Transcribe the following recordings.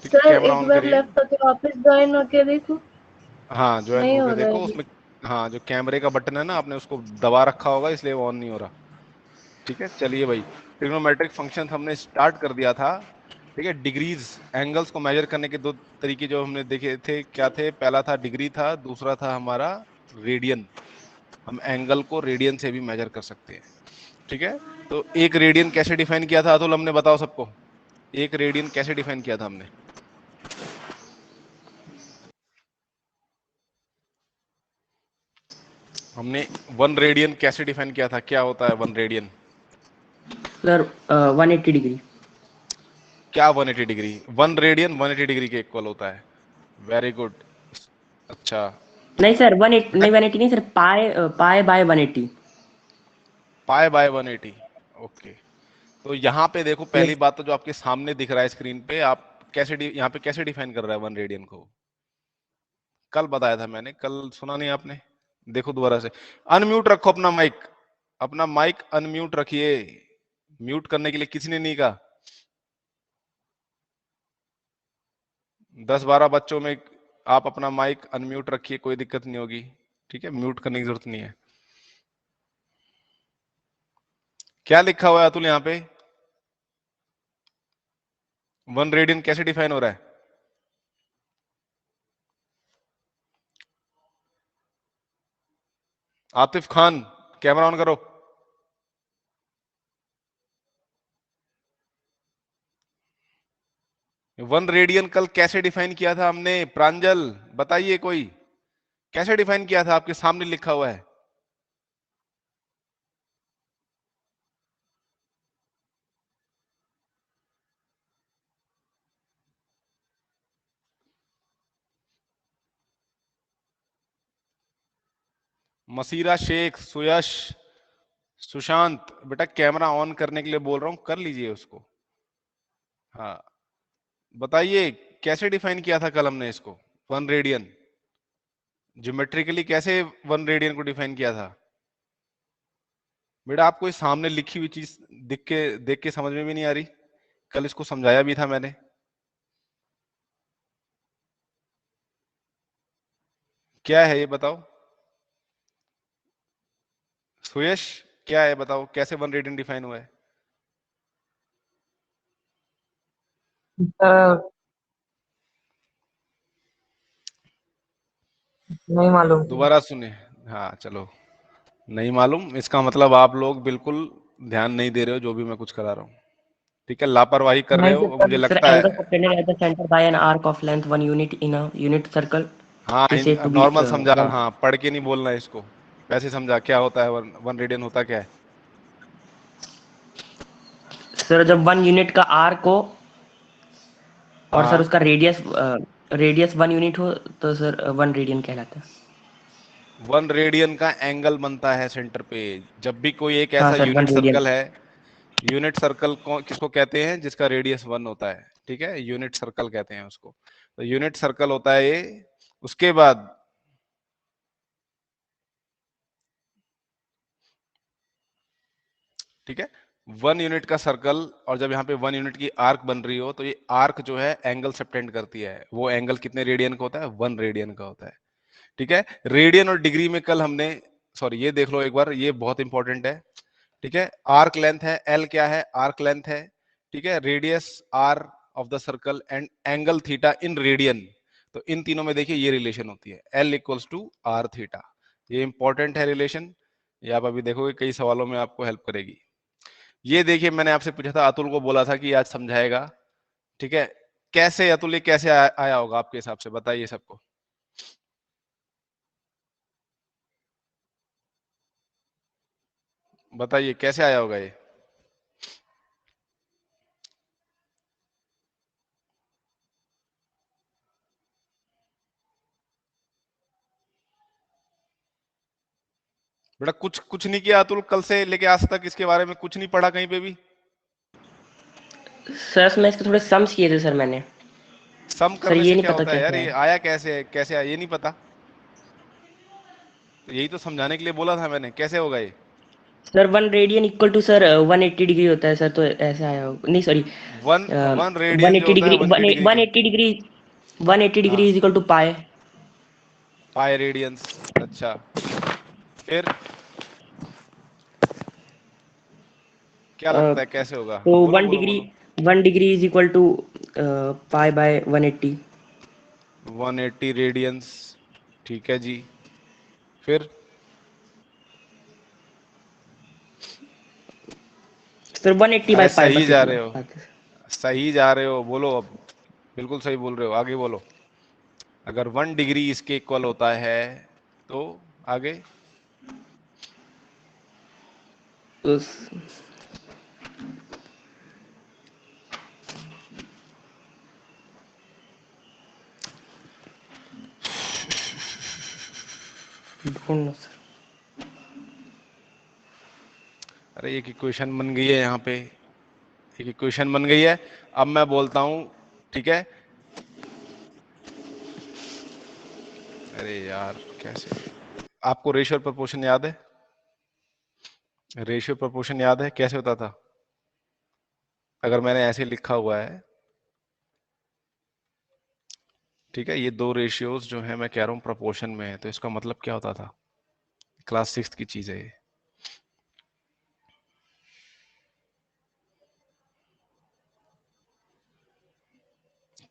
ठीक है, sir camera एक ऑन बार करिए। लेफ्ट होके वापस ज्वाइन होके देखो। हाँ ज्वाइन नहीं हो होके रहा है देखो अभी। उसमें। हाँ जो कैमरे का बटन है ना, आपने उसको दबा रखा होगा इसलिए वो ऑन नहीं हो रहा। ठीक है चलिए भाई, ट्रिग्नोमेट्रिक फंक्शन हमने स्टार्ट कर दिया था। ठीक है, डिग्रीज एंगल्स को मेजर करने के दो तरीके जो हमने देखे थे क्या थे, पहला था डिग्री था, दूसरा था हमारा रेडियन। हम एंगल को रेडियन से भी मेजर कर सकते हैं। ठीक है, तो एक रेडियन कैसे डिफाइन किया था अतुल, हमने बताओ सबको, एक रेडियन कैसे डिफाइन किया था हमने? हमने वन रेडियन कैसे डिफाइन किया था, क्या होता है वन रेडियन? Sir 180 degree. क्या 180 डिग्री? वन रेडियन 180 डिग्री के इक्वल होता है। Very good. अच्छा नहीं सर 180 बेटा, नहीं, 180 नहीं सर, पाए pi by 180। Pi by 180। Okay, तो यहाँ पे देखो पहली यस। बात तो जो आपके सामने दिख रहा है स्क्रीन पे, आप कैसे यहाँ पे कैसे डिफाइन कर रहा है वन रेडियन को? कल बताया था मैंने, कल सुना नहीं आपने? देखो दोबारा से, अनम्यूट रखो अपना माइक, अपना माइक अनम्यूट रखिए। म्यूट करने के लिए किसी ने नहीं कहा। 10-12 बच्चों में आप अपना माइक अनम्यूट रखिए, कोई दिक्कत नहीं होगी। ठीक है, म्यूट करने की जरूरत नहीं है। क्या लिखा हुआ है अतुल यहाँ पे? वन रेडियन कैसे डिफाइन हो रहा है? आतिफ खान, कैमरा ऑन करो। वन रेडियन कल कैसे डिफाइन किया था हमने? प्रांजल बताइए कोई, कैसे डिफाइन किया था? आपके सामने लिखा हुआ है। मसीरा शेख, सुयश, सुशांत, बेटा कैमरा ऑन करने के लिए बोल रहा हूं, कर लीजिए उसको। हाँ बताइए, कैसे डिफाइन किया था कल हमने इसको, वन रेडियन? ज्योमेट्रिकली कैसे वन रेडियन को डिफाइन किया था? बेटा आपको इस सामने लिखी हुई चीज देख के समझ में भी नहीं आ रही? कल इसको समझाया भी था मैंने। क्या है ये बताओ सुयश, क्या है बताओ, कैसे वन रेडियन डिफाइन हुआ है? नहीं मालूम। दोबारा सुने। हाँ चलो, नहीं मालूम इसका मतलब आप लोग बिल्कुल ध्यान नहीं दे रहे हो जो भी मैं कुछ करा रहा हूँ। ठीक है, लापरवाही कर रहे नहीं हो तो मुझे सर, सर लगता है। Angle subtended at the centre by an arc of length 1 unit in a unit circle हाँ is said to be normal समझा, 1। हाँ पढ़ के नहीं बोलना है इसको, वैसे समझा क्या होता है वन रेडियन होता क्या है? सर जब 1 यूनिट का आर्क हो और सर हाँ उसका रेडियस रेडियस 1 यूनिट हो तो सर 1 रेडियन कहलाता है। वन रेडियन का एंगल बनता है सेंटर पे। जब भी कोई एक हाँ ऐसा sir one unit radian. Circle है, यूनिट सर्कल को किसको कहते हैं जिसका रेडियस 1 होता है? ठीक है, यूनिट सर्कल कहते हैं उसको। तो यूनिट सर्कल होता है ये। उसके बाद ठीक है, 1 यूनिट का सर्कल, और जब यहाँ पे 1 यूनिट की आर्क बन रही हो तो ये आर्क जो है एंगल सबटेंड करती है। वो एंगल कितने रेडियन का होता है? 1 रेडियन का होता है। ठीक है, रेडियन और डिग्री में कल हमने, सॉरी ये देख लो एक बार, ये बहुत इंपॉर्टेंट है। ठीक है, आर्क लेंथ है एल, क्या है? आर्क लेंथ है। ठीक है, radius R of the circle and angle theta in radian. तो इन तीनों में देखिए ये रिलेशन होती है, L equals to R theta. ये इंपॉर्टेंट है रिलेशन, ये आप अभी देखोगे कई सवालों में आपको हेल्प करेगी। ये देखिए मैंने आपसे पूछा था, अतुल को बोला था कि आज समझाएगा। ठीक है, कैसे अतुल, ये कैसे आया होगा आपके हिसाब से, बताइए सबको। बताइए कैसे आया होगा ये? बेटा कुछ कुछ नहीं किया अतुल, कल से लेके आज तक इसके बारे में कुछ नहीं पढ़ा कहीं पे भी? सर मैं इसके थोड़े सम्स किए थे सर मैंने। सम सर करने ये से नहीं क्या पता होता है यार? कैसे ये आया। आया कैसे, कैसे आया ये नहीं पता? तो यही तो समझाने के लिए बोला था मैंने, कैसे होगा ये? Sir 1 radian equal to sir 180 degree होता है सर, तो ऐसा आया होगा, नहीं sorry, one one one radian जो एट्टी होता है डिग्री 180 डिग्री वन का। एट्टी डिग्री 180 डिग्री हाँ, is equal to pi. Pi radians. अच्छा, फिर क्या लगता है कैसे होगा? तो बोलो वन बोलो डिग्री बोलो। 1 degree is equal to pi by 180। 180 radians, ठीक है जी। फिर सर 180 अरे बाय पाई सही बस जा इतना रहे हो, बात है। सही जा रहे हो, बोलो अब। बिल्कुल सही बोल रहे हो, आगे बोलो। अगर 1 डिग्री इसके इक्वल होता है तो आगे। तो ढूंढो सर। अरे एक इक्वेशन बन गई है यहाँ पे, एक इक्वेशन बन गई है। अब मैं बोलता हूं, ठीक है। अरे यार कैसे, आपको रेशियो और प्रोपोर्शन याद है? रेशियो प्रोपोर्शन याद है कैसे होता था? अगर मैंने ऐसे लिखा हुआ है, ठीक है, ये दो रेशियोज जो है मैं कह रहा हूँ प्रोपोर्शन में है, तो इसका मतलब क्या होता था? क्लास 6 की चीज है ये।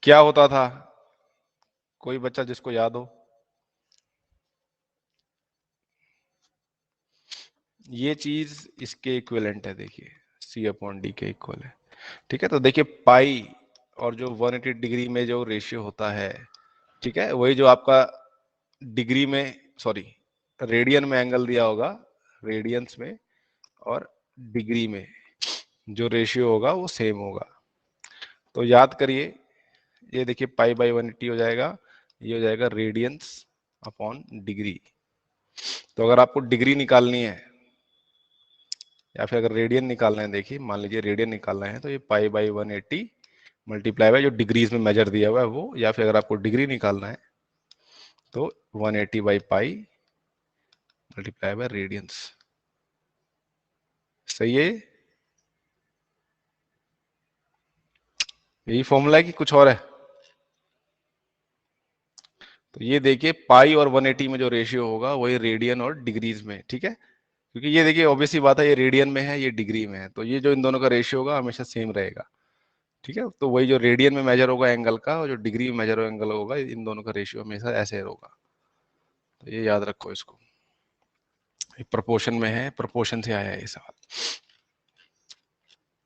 क्या होता था? कोई बच्चा जिसको याद हो। ये चीज इसके इक्विवेलेंट है, देखिए सी अपॉन डी के इक्वल है। ठीक है, तो देखिए पाई और जो 180 डिग्री में जो रेशियो होता है, ठीक है, वही जो आपका डिग्री में, सॉरी, रेडियन में एंगल दिया होगा, रेडियंस में और डिग्री में जो रेशियो होगा वो सेम होगा। तो याद करिए, ये देखिए पाई बाई 180 हो जाएगा, ये हो जाएगा रेडियंस अपॉन डिग्री। तो अगर आपको डिग्री निकालनी है या फिर अगर रेडियन निकालना है, देखिए मान लीजिए रेडियन निकालना है, तो ये पाई बाई 180 मल्टीप्लाई बाय जो डिग्रीज में मेजर दिया हुआ है वो, या फिर अगर आपको डिग्री निकालना है तो 180 by pi multiply by radians. सही है? यही फॉर्मूला है कि कुछ और है? तो ये देखिए पाई और 180 में जो रेशियो होगा वही रेडियन और डिग्रीज में, ठीक है, क्योंकि ये देखिए ऑब्वियसली बात है, ये रेडियन में है ये डिग्री में है, तो ये जो इन दोनों का रेशियो होगा हमेशा सेम रहेगा। ठीक है, तो वही जो रेडियन में मेजर होगा एंगल का और जो डिग्री में मेजर एंगल होगा, इन दोनों का रेशियो हमेशा ऐसे होगा। तो ये याद रखो इसको, प्रोपोर्शन में है, प्रोपोर्शन से आया है ये सवाल।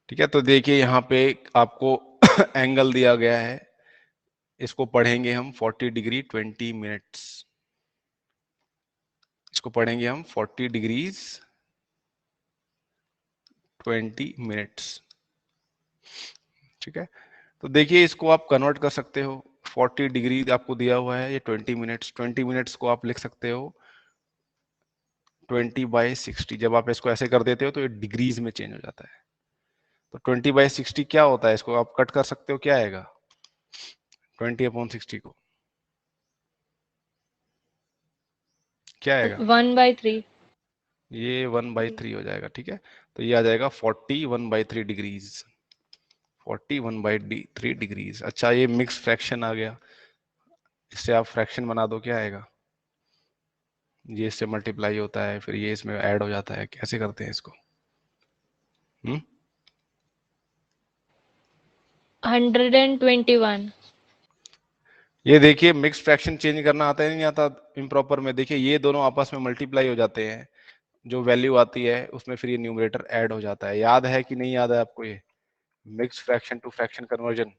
ठीक है, तो देखिए यहाँ पे आपको एंगल दिया गया है, इसको पढ़ेंगे हम 40 डिग्री 20 मिनट्स। इसको पढ़ेंगे हम 40 डिग्रीज 20 मिनट्स। ठीक है, तो देखिए इसको आप कन्वर्ट कर सकते हो। 40 डिग्री आपको दिया हुआ है, ये 20 मिनट्स, 20 मिनट्स को आप लिख सकते हो 20/60। जब आप इसको ऐसे कर देते हो तो ये डिग्रीज में चेंज हो जाता है। तो 20/60 क्या होता है, इसको आप कट कर सकते हो, क्या आएगा 20/60 को, क्या आएगा? 1/3। ये 1/3 हो जाएगा। ठीक है, तो ये आ जाएगा 41/3 डिग्रीज, 41/3 डिग्रीज। अच्छा, ये मिक्स फ्रैक्शन आ गया, इससे आप फ्रैक्शन बना दो, क्या आएगा? ये इससे मल्टीप्लाई होता है, फिर ये इसमें ऐड हो जाता है, कैसे करते हैं इसको? 121। ये देखिए मिक्स फ्रैक्शन चेंज करना आता है नहीं आता इम्प्रॉपर में? देखिए ये दोनों आपस में मल्टीप्लाई हो जाते हैं, जो वैल्यू आती है उसमें फिर ये न्यूमरेटर ऐड हो जाता है। याद है कि नहीं याद है आपको ये mix fraction to fraction conversion?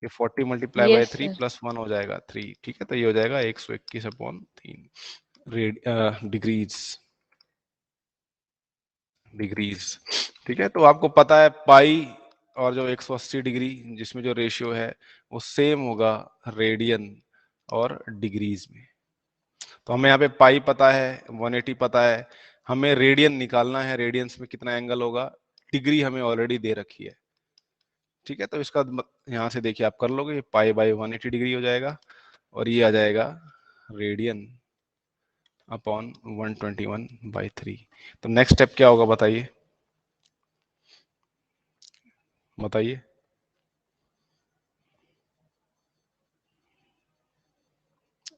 ये 40 multiply by yes 3 sir. Plus 1 हो जाएगा 3। ठीक है, तो ये हो जाएगा 121/3 डिग्रीज, डिग्रीज। ठीक है, तो आपको पता है पाई और जो 180 डिग्री जिसमें जो रेशियो है वो सेम होगा रेडियन और डिग्रीज में। तो हमें यहाँ पे पाई पता है, 180 पता है, हमें रेडियन निकालना है, रेडियंस में कितना एंगल होगा, डिग्री हमें ऑलरेडी दे रखी है। ठीक है, तो इसका यहाँ से देखिए आप कर लोगे, पाई बाई 180 डिग्री हो जाएगा और ये आ जाएगा रेडियन अपॉन 121/3। तो नेक्स्ट स्टेप क्या होगा बताइए, बताइए।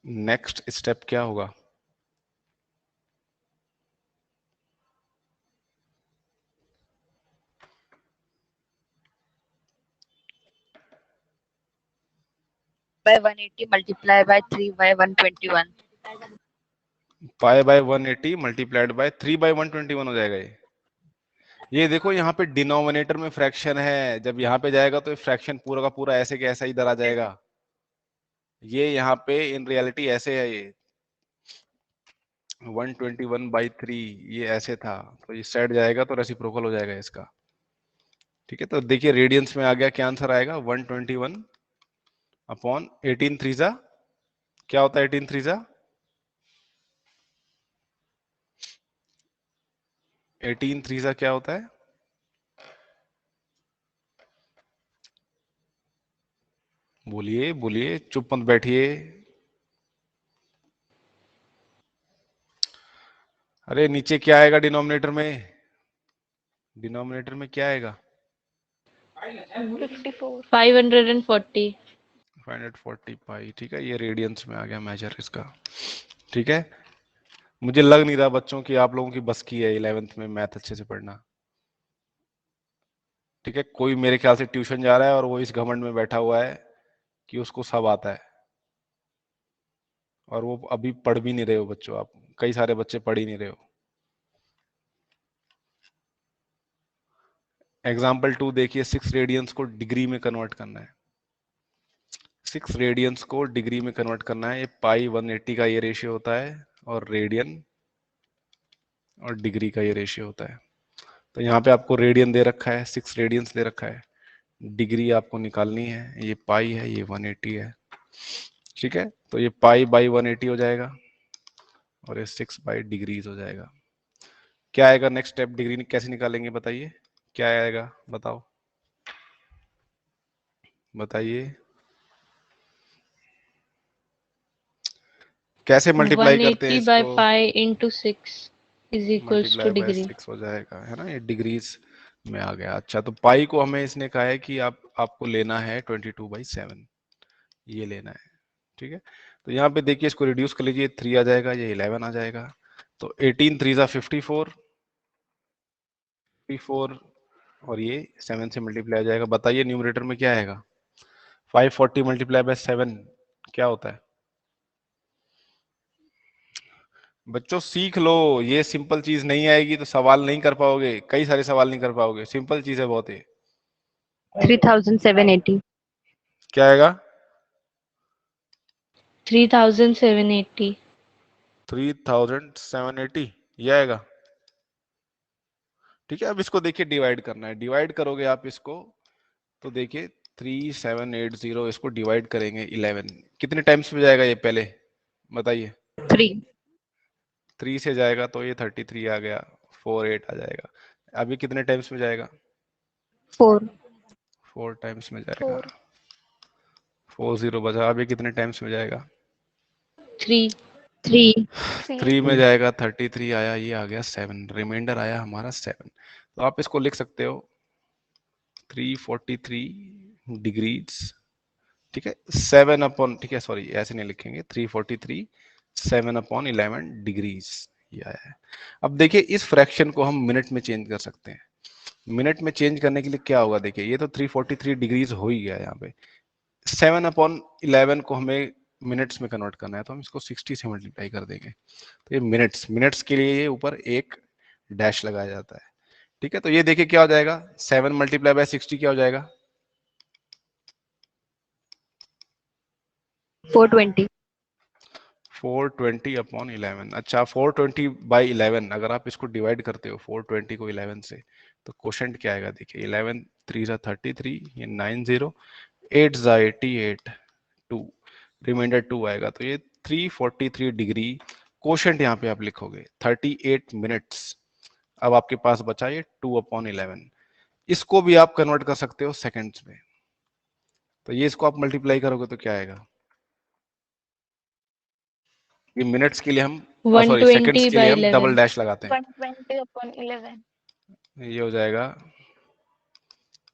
नेक्स्ट स्टेप क्या होगा? by 180 multiply by 3 by 121. Pi by 180 multiplied by 3/121 हो जाएगा ये देखो यहाँ पे डिनोमिनेटर में फ्रैक्शन है, जब यहाँ पे जाएगा तो फ्रैक्शन पूरा का पूरा ऐसे के ऐसा इधर आ जाएगा। ये यहाँ पे इन रियलिटी ऐसे है, ये 121/3 ये ऐसे था, तो ये साइड जाएगा तो रेसिप्रोकल हो जाएगा इसका। ठीक है, तो देखिए रेडियंस में आ गया, क्या आंसर आएगा 121 अपॉन 18 थ्रीजा, क्या होता है 18 थ्रीजा? 18 थ्रीजा क्या होता है? बोलिए बोलिए, चुप मत बैठिए। अरे नीचे क्या आएगा डिनोमिनेटर में? डिनोमिनेटर में क्या आएगा? 540। 540 पाई। ठीक है, ये रेडियंस में आ गया मेजर इसका। ठीक है, मुझे लग नहीं रहा बच्चों की आप लोगों की बस की है 11th में मैथ अच्छे से पढ़ना। ठीक है, कोई मेरे ख्याल से ट्यूशन जा रहा है और वो इस घमंड में बैठा हुआ है कि उसको सब आता है, और वो अभी पढ़ भी नहीं रहे हो बच्चों, आप कई सारे बच्चे पढ़ ही नहीं रहे हो। एग्जाम्पल 2 देखिए, 6 रेडियंस को डिग्री में कन्वर्ट करना है। 6 रेडियंस को डिग्री में कन्वर्ट करना है, ये पाई 180 का ये रेशियो होता है, और रेडियन और डिग्री का ये रेशियो होता है। तो यहाँ पे आपको रेडियन दे रखा है, 6 रेडियंस दे रखा है, डिग्री आपको निकालनी है, ये पाई है, ये 180 है। ठीक है, तो ये पाई बाई 180 हो जाएगा और ये 6 बाई डिग्रीज हो जाएगा। क्या आएगा नेक्स्ट स्टेप? डिग्री कैसे निकालेंगे बताइए, क्या आएगा बताओ, बताइए कैसे मल्टीप्लाई करते हैं 180 by इसको? pi into 6 is equals multiply to by degree. 6 हो जाएगा, है ना, ये डिग्रीज में आ गया। अच्छा, तो पाई को हमें इसने कहा है कि आपको लेना है 22/7, ये लेना है। ठीक है, तो यहाँ पे देखिए इसको रिड्यूस कर लीजिए, 3 आ जाएगा, ये 11 आ जाएगा, तो 18 3 54, 54 और ये 7 से मल्टीप्लाई आ जाएगा। बताइए न्यूमरेटर में क्या आएगा? 540 मल्टीप्लाई बाय 7 क्या होता है? बच्चों सीख लो, ये सिंपल चीज नहीं आएगी तो सवाल नहीं कर पाओगे, कई सारे सवाल नहीं कर पाओगे, सिंपल चीज है बहुत ही। 3780. क्या आएगा? 3780. 3780 ये आएगा। ठीक है, अब इसको देखिए डिवाइड करना है, डिवाइड करोगे आप इसको तो देखिए 3780, इसको डिवाइड करेंगे 11, कितने टाइम्स में जाएगा ये पहले बताइए? 3. 3 से जाएगा तो ये 33 आ गया, 48 आ जाएगा। अभी कितने टाइम्स में जाएगा? 4. 4 टाइम्स में जाएगा, 40 बचा। अभी कितने टाइम्स में जाएगा? 3. 3. 3 में जाएगा, 33 आया, ये आ गया 7, रिमाइंडर आया हमारा 7। तो आप इसको लिख सकते हो 343 डिग्रीज। ठीक है, 7 अपॉन, ठीक है सॉरी ऐसे नहीं लिखेंगे, 343 7 अपॉन 11 डिग्रीज ये आया है। अब देखिए इस फ्रैक्शन को हम मिनट में चेंज कर सकते हैं। मिनट में चेंज करने के लिए क्या होगा, देखिए ये तो 343 डिग्रीज हो ही गया, यहाँ पे 7 अपॉन 11 को हमें मिनट्स में कन्वर्ट करना है, तो हम इसको 60 से मल्टीप्लाई कर देंगे, तो ये मिनट्स, मिनट्स के लिए ये ऊपर एक डैश लगाया जाता है। ठीक है, तो ये देखिए क्या हो जाएगा, 7 मल्टीप्लाई बाय 60 क्या हो जाएगा? 420. 420 अपॉन 11। अच्छा, 420 बाई 11 अगर आप इसको डिवाइड करते हो 420 को 11 से, तो क्वोशंट क्या आएगा देखिए, 11 3 जा 33, ये 90, 8 जा 88, 2 रिमाइंडर 2 आएगा, तो ये 343 डिग्री। क्वोशंट यहाँ पे आप लिखोगे 38 मिनट्स। अब आपके पास बचा ये 2 अपॉन 11, इसको भी आप कन्वर्ट कर सकते हो सेकंड्स में, तो ये इसको आप मल्टीप्लाई करोगे तो क्या आएगा? ये मिनट्स के लिए हम सॉरी, सेकंड्स 120 के by लिए हम डबल 11. डैश लगाते हैं। 120/11. ये हो जाएगा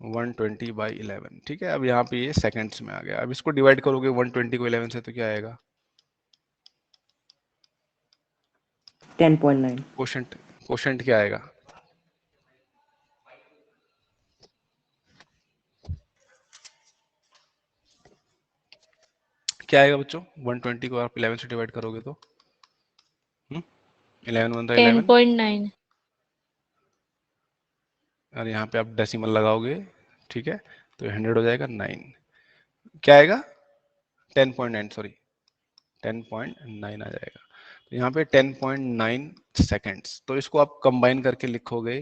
120/11। ठीक है, अब यहाँ पे ये सेकंड्स में आ गया। अब इसको डिवाइड करोगे 120 को 11 से तो क्या आएगा? 10.9. क्वोशंट, क्वोशंट क्या आएगा? क्या आएगा बच्चों? 120 को आप 11 से डिवाइड करोगे तो 11 बनता है 11, 10.9. और यहाँ पे आप डेसिमल लगाओगे, ठीक है, तो 100 हो जाएगा 9। क्या आएगा? 10.9, सॉरी 10.9 आ जाएगा। तो यहाँ पे 10.9 सेकेंड्स। तो इसको आप कंबाइन करके लिखोगे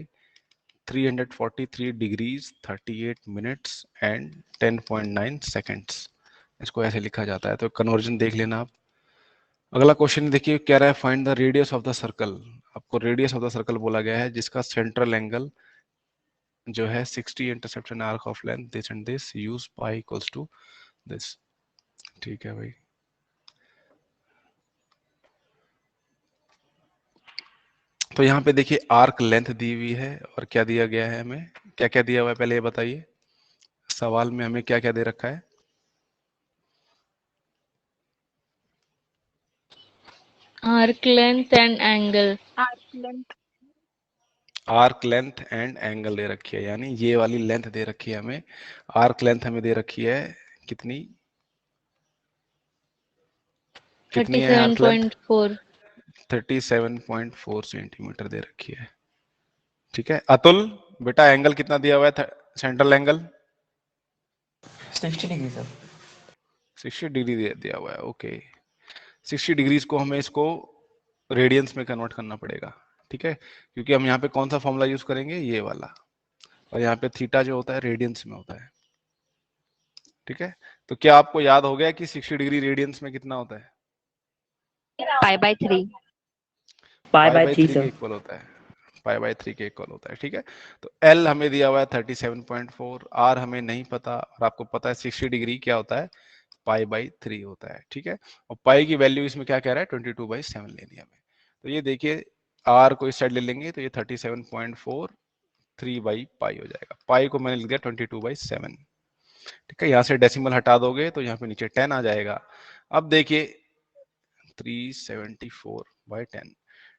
343 डिग्रीज 38 मिनट्स एंड 10.9 सेकेंड्स। इसको ऐसे लिखा जाता है। तो कन्वर्जन देख लेना आप। अगला क्वेश्चन देखिए, कह रहा है find the radius of the circle. आपको रेडियस ऑफ द सर्कल बोला गया है जिसका सेंट्रल एंगल जो है 60 intercept an arc of length this and this, use pi equals to this. ठीक है भाई। तो यहाँ पे देखिए आर्क लेंथ दी हुई है और क्या दिया गया है हमें, क्या क्या दिया हुआ है पहले ये बताइए। सवाल में हमें क्या क्या दे रखा है? Arc length and angle. Arc length. Arc length and angle दे रखी है, यानी ये वाली लेंथ दे रखी है हमें। आर्क लेंथ हमें दे रखी है कितनी, कितनी है आर्क लेंथ? 37.4. 37.4 सेंटीमीटर दे रखी है। ठीक है अतुल, बेटा एंगल कितना दिया हुआ है? Central angle 60 degree sir. 60 degree दिया हुआ है। ओके, 60 डिग्रीज को हमें इसको रेडियंस में कन्वर्ट करना पड़ेगा। ठीक है, क्योंकि हम यहाँ पे कौन सा फॉर्मूला यूज करेंगे? ये वाला। और यहाँ पे थीटा जो होता है रेडियंस में होता है। ठीक है, तो क्या आपको याद हो गया कि 60 डिग्री रेडियंस में कितना होता है? π/3. पाई पाई बाय बाई 3 3 के सर। इक्वल होता है। पाई बाई 3 के इक्वल होता है। ठीक है, तो एल हमें दिया हुआ है 37.4, आर हमें नहीं पता, और आपको पता है 60 डिग्री क्या होता है? पाई बाई 3 होता है। ठीक है, और पाई की वैल्यू इसमें क्या कह रहा है? 22/7 लेनी है हमें। तो ये देखिए आर को इस साइड ले लेंगे तो ये 37.4 3/पाई हो जाएगा। पाई को मैंने लिख दिया 22/7। ठीक है, यहाँ से डेसिमल हटा दोगे तो यहाँ पे नीचे 10 आ जाएगा। अब देखिए 374/10।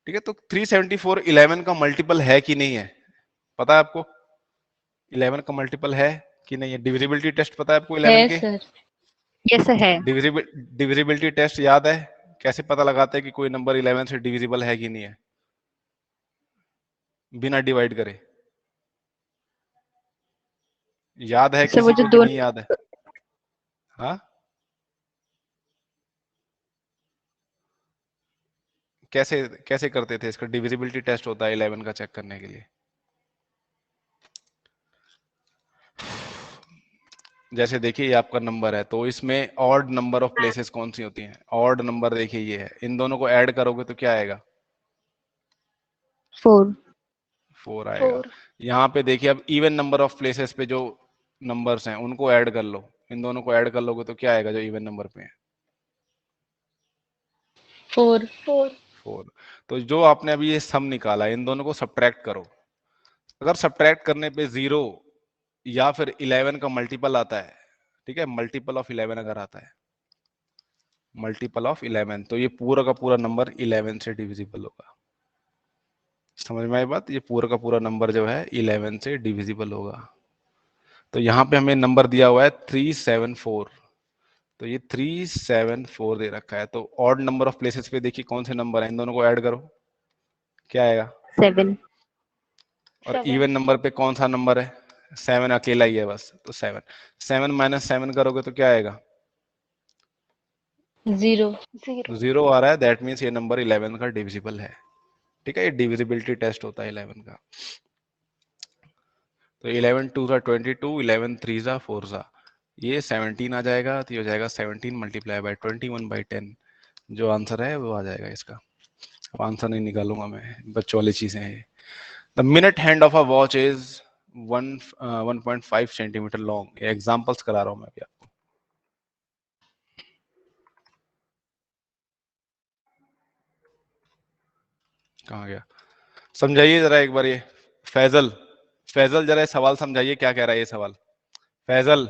ठीक है, तो 374 11 का मल्टीपल है कि नहीं है? पता है आपको 11 का मल्टीपल है कि नहीं है? डिविजिबिलिटी टेस्ट पता है आपको 11 है के? सर. Yes है. डिविजिबिलिटी टेस्ट याद है? कैसे पता लगाते हैं कि कोई नंबर 11 से डिविजिबल है कि नहीं है बिना डिवाइड करे? याद है सर वो किसी जो को कि दो नहीं याद है? हाँ, कैसे कैसे करते थे इसका? डिविजिबिलिटी टेस्ट होता है 11 का चेक करने के लिए। जैसे देखिए ये आपका नंबर है, तो इसमें ऑड नंबर ऑफ प्लेसेस कौन सी होती हैं? ऑड नंबर देखिए ये है, इन दोनों को ऐड करोगे तो क्या आएगा? 4. 4 आएगा। 4. यहाँ पे देखिए अब इवन नंबर ऑफ प्लेसेस पे जो नंबर्स हैं उनको ऐड कर लो, इन दोनों को ऐड कर लोगे तो क्या आएगा जो इवन नंबर पे है? 4. 4. 4। तो जो आपने अभी ये सम निकाला इन दोनों को सब्ट्रैक्ट करो। अगर सब्ट्रैक्ट करने पे 0 या फिर 11 का मल्टीपल आता है, ठीक है, मल्टीपल ऑफ 11 अगर आता है, मल्टीपल ऑफ 11, तो ये पूरा का पूरा नंबर 11 से डिविजिबल होगा। समझ में आई बात? ये पूरा का पूरा नंबर जो है 11 से डिविजिबल होगा। तो यहाँ पे हमें नंबर दिया हुआ है 374, तो ये 374 दे रखा है। तो ऑड नंबर ऑफ प्लेसेस पे देखिए कौन से नंबर है, इन दोनों को ऐड करो, क्या आएगा? 7. और 7. इवन नंबर पे कौन सा नंबर है? 7 अकेला ही है बस, तो 7। 7 - 7 करोगे तो क्या आएगा? 0. 0. 0 आ रहा है, दैट मीन्स ये नंबर 11 का डिविजिबल है। ठीक है, ये डिविजिबिलिटी टेस्ट होता है 11 का। तो 11 2 सा 22, 11 3 सा 4 सा, ये 17 आ जाएगा। तो ये हो जाएगा 17 मल्टीप्लाई बाय 21/10। जो आंसर है वो आ जाएगा इसका। अब आंसर नहीं निकालूंगा मैं, बच्चों वाली चीजें हैं। The minute hand of a watch is 1.5 centimetre long. ये एग्जांपल्स करा रहा हूं मैं अभी आपको। कहाँ गया? समझाइए जरा एक बार ये फैजल, फैजल जरा सवाल समझाइए, क्या कह रहा है ये सवाल? फैजल,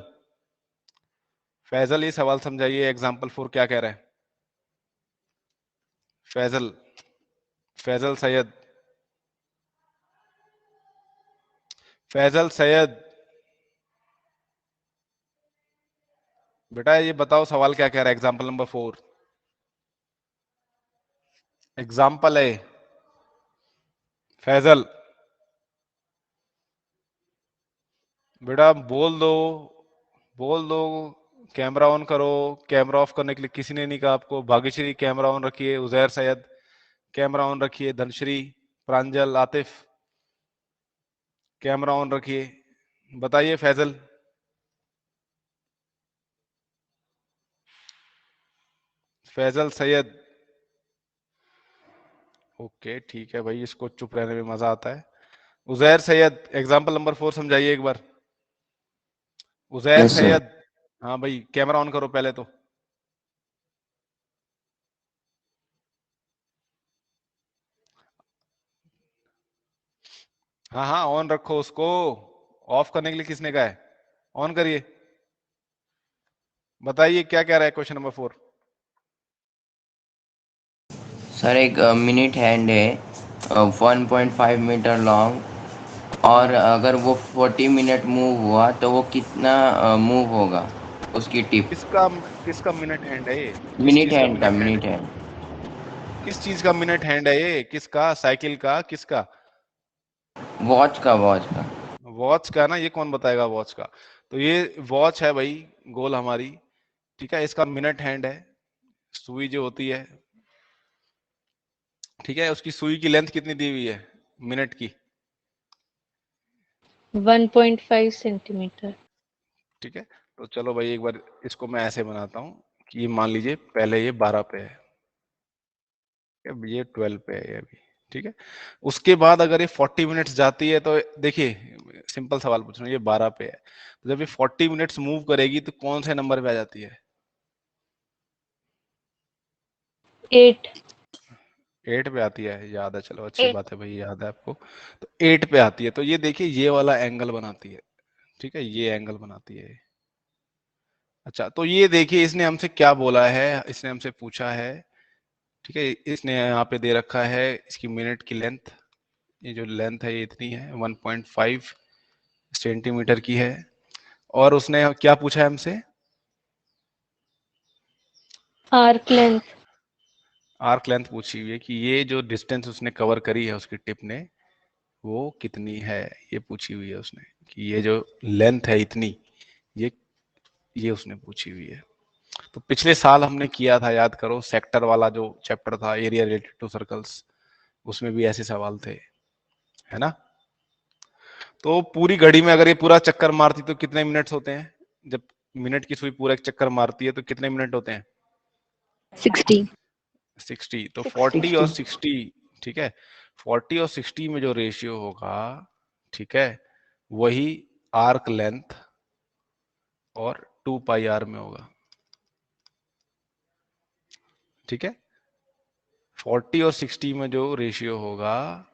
फैजल ये सवाल समझाइए, एग्जाम्पल 4 क्या कह रहा है? फैजल, फैजल सैयद, फैजल सैयद, बेटा ये बताओ सवाल क्या कह रहा है? एग्जाम्पल नंबर 4, एग्जाम्पल है फैजल, बेटा बोल दो, बोल दो, कैमरा ऑन करो। कैमरा ऑफ करने के लिए किसी ने नहीं कहा आपको। भाग्यश्री कैमरा ऑन रखिए, उजैर सैयद कैमरा ऑन रखिए, धनश्री, प्रांजल, आतिफ कैमरा ऑन रखिए। बताइए फैजल। फैजल सैयद, ओके ठीक है भाई, इसको चुप रहने में मजा आता है। उजैर सैयद एग्जाम्पल नंबर 4 समझाइए एक बार। Uzair yes sir. सैयद, हाँ भाई कैमरा ऑन करो पहले तो। हाँ हाँ ऑन रखो उसको, ऑफ करने के लिए किसने कहा है? ऑन करिए। बताइए क्या कह रहा है क्वेश्चन नंबर 4? सर एक मिनट हैंड है 1.5 मीटर लॉन्ग, और अगर वो 40 मिनट मूव हुआ तो वो कितना मूव होगा उसकी टिप। किसका, किसका मिनट हैंड है ये? किस मिनट चीज का हैंड का, मिनट हैंड है? Minute hand. किस चीज का मिनट हैंड है ये? किसका? साइकिल का? किसका? वॉच का, वॉच का। वॉच का ना? ये कौन बताएगा वॉच का? तो ये वॉच है भाई, गोल हमारी, ठीक है, इसका मिनट हैंड है। सुई जो होती है, ठीक है, उसकी सुई की लेंथ कितनी दी हुई है मिनट की? 1.5 सेंटीमीटर। ठीक है, तो चलो भाई एक बार इसको मैं ऐसे बनाता हूँ कि ये मान लीजिए पहले ये 12 पे है, अब ये 12 पे है ये अभी, ठीक है। उसके बाद अगर ये 40 मिनट्स जाती है तो देखिए, सिंपल सवाल पूछ रहा हूँ, ये 12 पे है, तो जब ये 40 मिनट्स मूव करेगी तो कौन से नंबर पे आ जाती है? 8। 8 पे आती है, याद है, चलो अच्छी 8. बात है भाई, याद है आपको। तो 8 पे आती है, तो ये देखिए ये वाला एंगल बनाती है, ठीक है, ये एंगल बनाती है। अच्छा, तो ये देखिए इसने हमसे क्या बोला है, इसने हमसे पूछा है, ठीक है, इसने यहाँ पे दे रखा है इसकी मिनट की लेंथ, ये जो लेंथ है ये इतनी है 1.5 सेंटीमीटर की है, और उसने क्या पूछा है हमसे? Arc length. आर्क लेंथ पूछी हुई है कि ये जो डिस्टेंस उसने कवर करी है उसकी टिप ने, वो कितनी है, ये पूछी हुई है उसने, कि ये जो लेंथ है इतनी, ये उसने पूछी हुई है। तो पिछले साल हमने किया था, याद करो, सेक्टर वाला जो चैप्टर था, एरिया रिलेटेड टू सर्कल्स, उसमें भी ऐसे सवाल थे, है ना? तो पूरी घड़ी में अगर ये पूरा चक्कर मारती तो कितने मिनट्स होते हैं? जब मिनट की सुई पूरा एक चक्कर मारती है तो कितने मिनट होते हैं? 60. 60। तो 60. 40 और 60, ठीक है, 40 और 60 में जो रेशियो होगा, ठीक है, वही आर्क लेंथ और 2 पाई आर में होगा, ठीक है। 40 और 60 में जो रेशियो होगा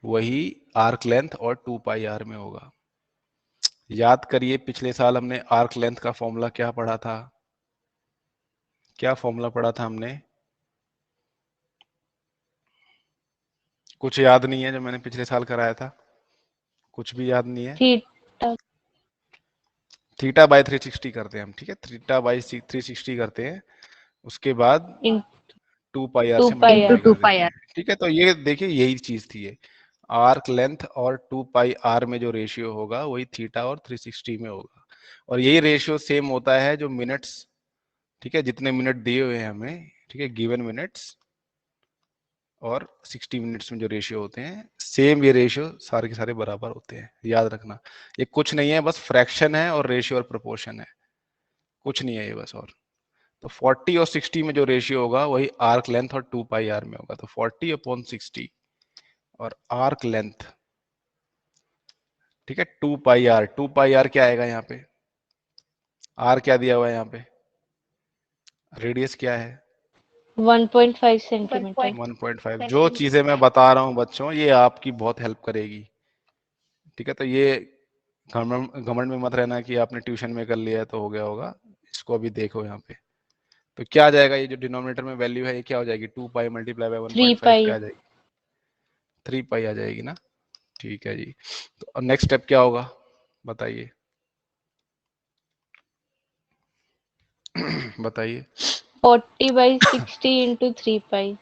वही आर्क लेंथ और 2 पाई आर में होगा। याद करिए पिछले साल हमने आर्क लेंथ का फॉर्मूला क्या पढ़ा था? क्या फॉर्मूला पढ़ा था हमने? कुछ याद नहीं है जो मैंने पिछले साल कराया था? कुछ भी याद नहीं है? थीटा। थीटा बाय 360 करते हैं हम, ठीक है, थीटा बाय 360 करते हैं, उसके बाद इन 2 पाई आर 2 से पाई Into मल्टीप्लाई आर। 2 कर pi देते r. हैं, ठीक है। तो ये देखिए यही चीज थी ये, आर्क लेंथ और 2 पाई आर में जो रेशियो होगा वही थीटा और 360 में होगा, और यही रेशियो सेम होता है जो मिनट्स, ठीक है, जितने मिनट दिए हुए हैं हमें, ठीक है, गिवन मिनट्स और 60 मिनट्स में जो रेशियो होते हैं, सेम ये रेशियो सारे के सारे बराबर होते हैं, याद रखना। ये कुछ नहीं है, बस फ्रैक्शन है और रेशियो और प्रोपोर्शन है, कुछ नहीं है ये बस। और तो 40 और 60 में जो रेशियो होगा वही आर्क लेंथ और 2 पाई आर में होगा, तो 40 अपॉन 60 और आर्क लेंथ, ठीक है, 2 पाई आर, 2 पाई आर क्या आएगा यहाँ पे? आर क्या दिया हुआ है यहाँ पे? रेडियस क्या है? 1.5 सेंटीमीटर। 1.5। जो चीजें मैं बता रहा हूँ बच्चों, ये आपकी बहुत हेल्प करेगी। ठीक है, तो ये घमंड में मत रहना कि आपने ट्यूशन में कर लिया है तो हो गया होगा। इसको अभी देखो यहाँ पे, तो क्या आ जाएगा, ये जो डिनोमिनेटर में वैल्यू है ये क्या हो जाएगी, 2 पाई मल्टीप्लाई बाय 3 1.5 पाई। क्या आ जाएगी, 3 पाई आ जाएगी ना। ठीक है जी। तो नेक्स्ट स्टेप क्या होगा बताइए। बताइए। 40/60 इंटू 3 पाई।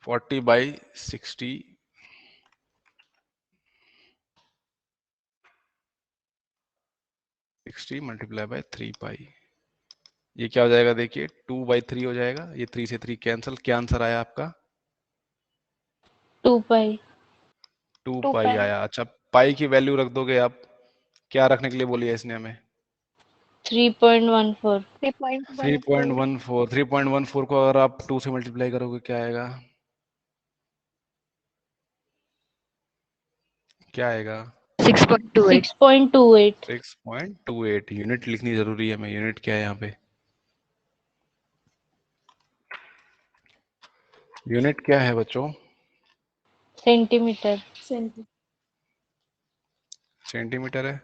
40/60 मल्टीप्लाई बाय 3 पाई, ये क्या हो जाएगा देखिए, 2/3 हो जाएगा। ये 3 से 3 कैंसिल, क्या आंसर आया आपका, 2 पाई। 2 2 पाई पाई आया। अच्छा, पाई की वैल्यू रख दोगे आप, क्या रखने के लिए बोली है इसने हमें, 3.14। 3.14 3.14 को अगर आप 2 से मल्टीप्लाई करोगे क्या आएगा, क्या आएगा, 6.28 6.28। 6.28। यूनिट लिखनी जरूरी है, मैं यूनिट क्या है यहाँ पे, यूनिट क्या है बच्चों, सेंटीमीटर। सेंटीमीटर है।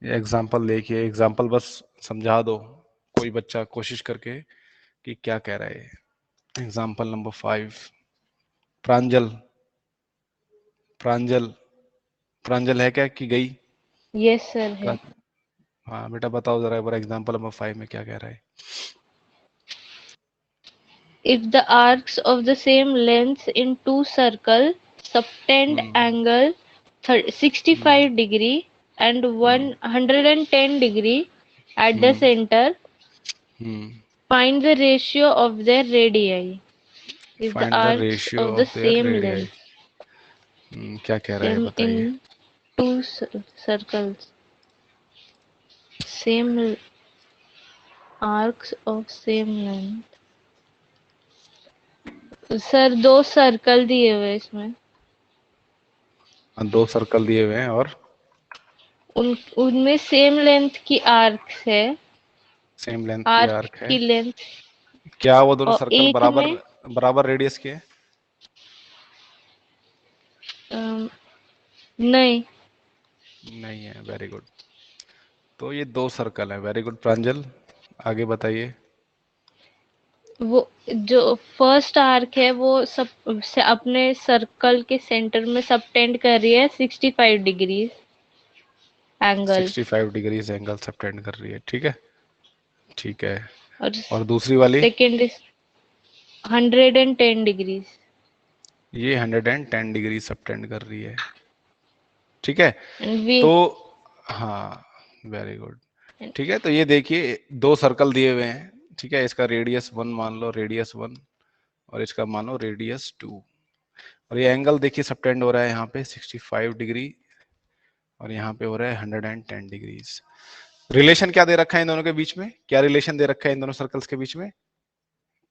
ये एग्जाम्पल देखिए, एग्जाम्पल बस समझा दो कोई बच्चा कोशिश करके कि क्या कह रहा है। एग्जाम्पल नंबर 5, प्रांजल, प्रांजल, प्रांजल है क्या कि गई, यस सर है। हाँ बेटा बताओ जरा एक बार एग्जाम्पल नंबर 5 में क्या कह रहा है। If the arcs of the same length in two circles subtend angle 65 degree and 110 degree at the center, find the ratio of their radii. If the find the arcs ratio of the of their same radii. length क्या कह रहा है same बताइए। in two circles, same arcs of same length. Sir 2 circle दिए हुए इसमें, 2 circle दिए हुए हैं और उनमें सेम लेंथ की आर्क है, सेम लेंथ की आर्क आर्क है। की लेंथ, क्या वो दोनों और सर्कल एक बराबर में बराबर रेडियस के हैं, नहीं, नहीं है। Very good. तो ये 2 सर्कल है। वेरी गुड प्रांजल, आगे बताइए। वो जो फर्स्ट आर्क है वो सब से अपने सर्कल के सेंटर में सबटेंड कर रही है 65 degree angle, 65 degrees angle subtend कर रही है, ठीक है, ठीक है। और और दूसरी वाली, सेकेंड 110 डिग्री। ये 110 डिग्री सबटेंड कर रही है, ठीक है। वी तो हाँ, वेरी गुड, ठीक है। तो ये देखिए 2 सर्कल दिए हुए हैं, ठीक है। इसका रेडियस 1 मान लो, रेडियस 1, और इसका मानो रेडियस 2, और ये एंगल देखिए सबटेंड हो रहा है यहाँ पे 65 डिग्री, और यहाँ पे हो रहा है 110 डिग्रीज। रिलेशन क्या दे रखा है इन दोनों के बीच में, क्या रिलेशन दे रखा है इन दोनों सर्कल्स के बीच में,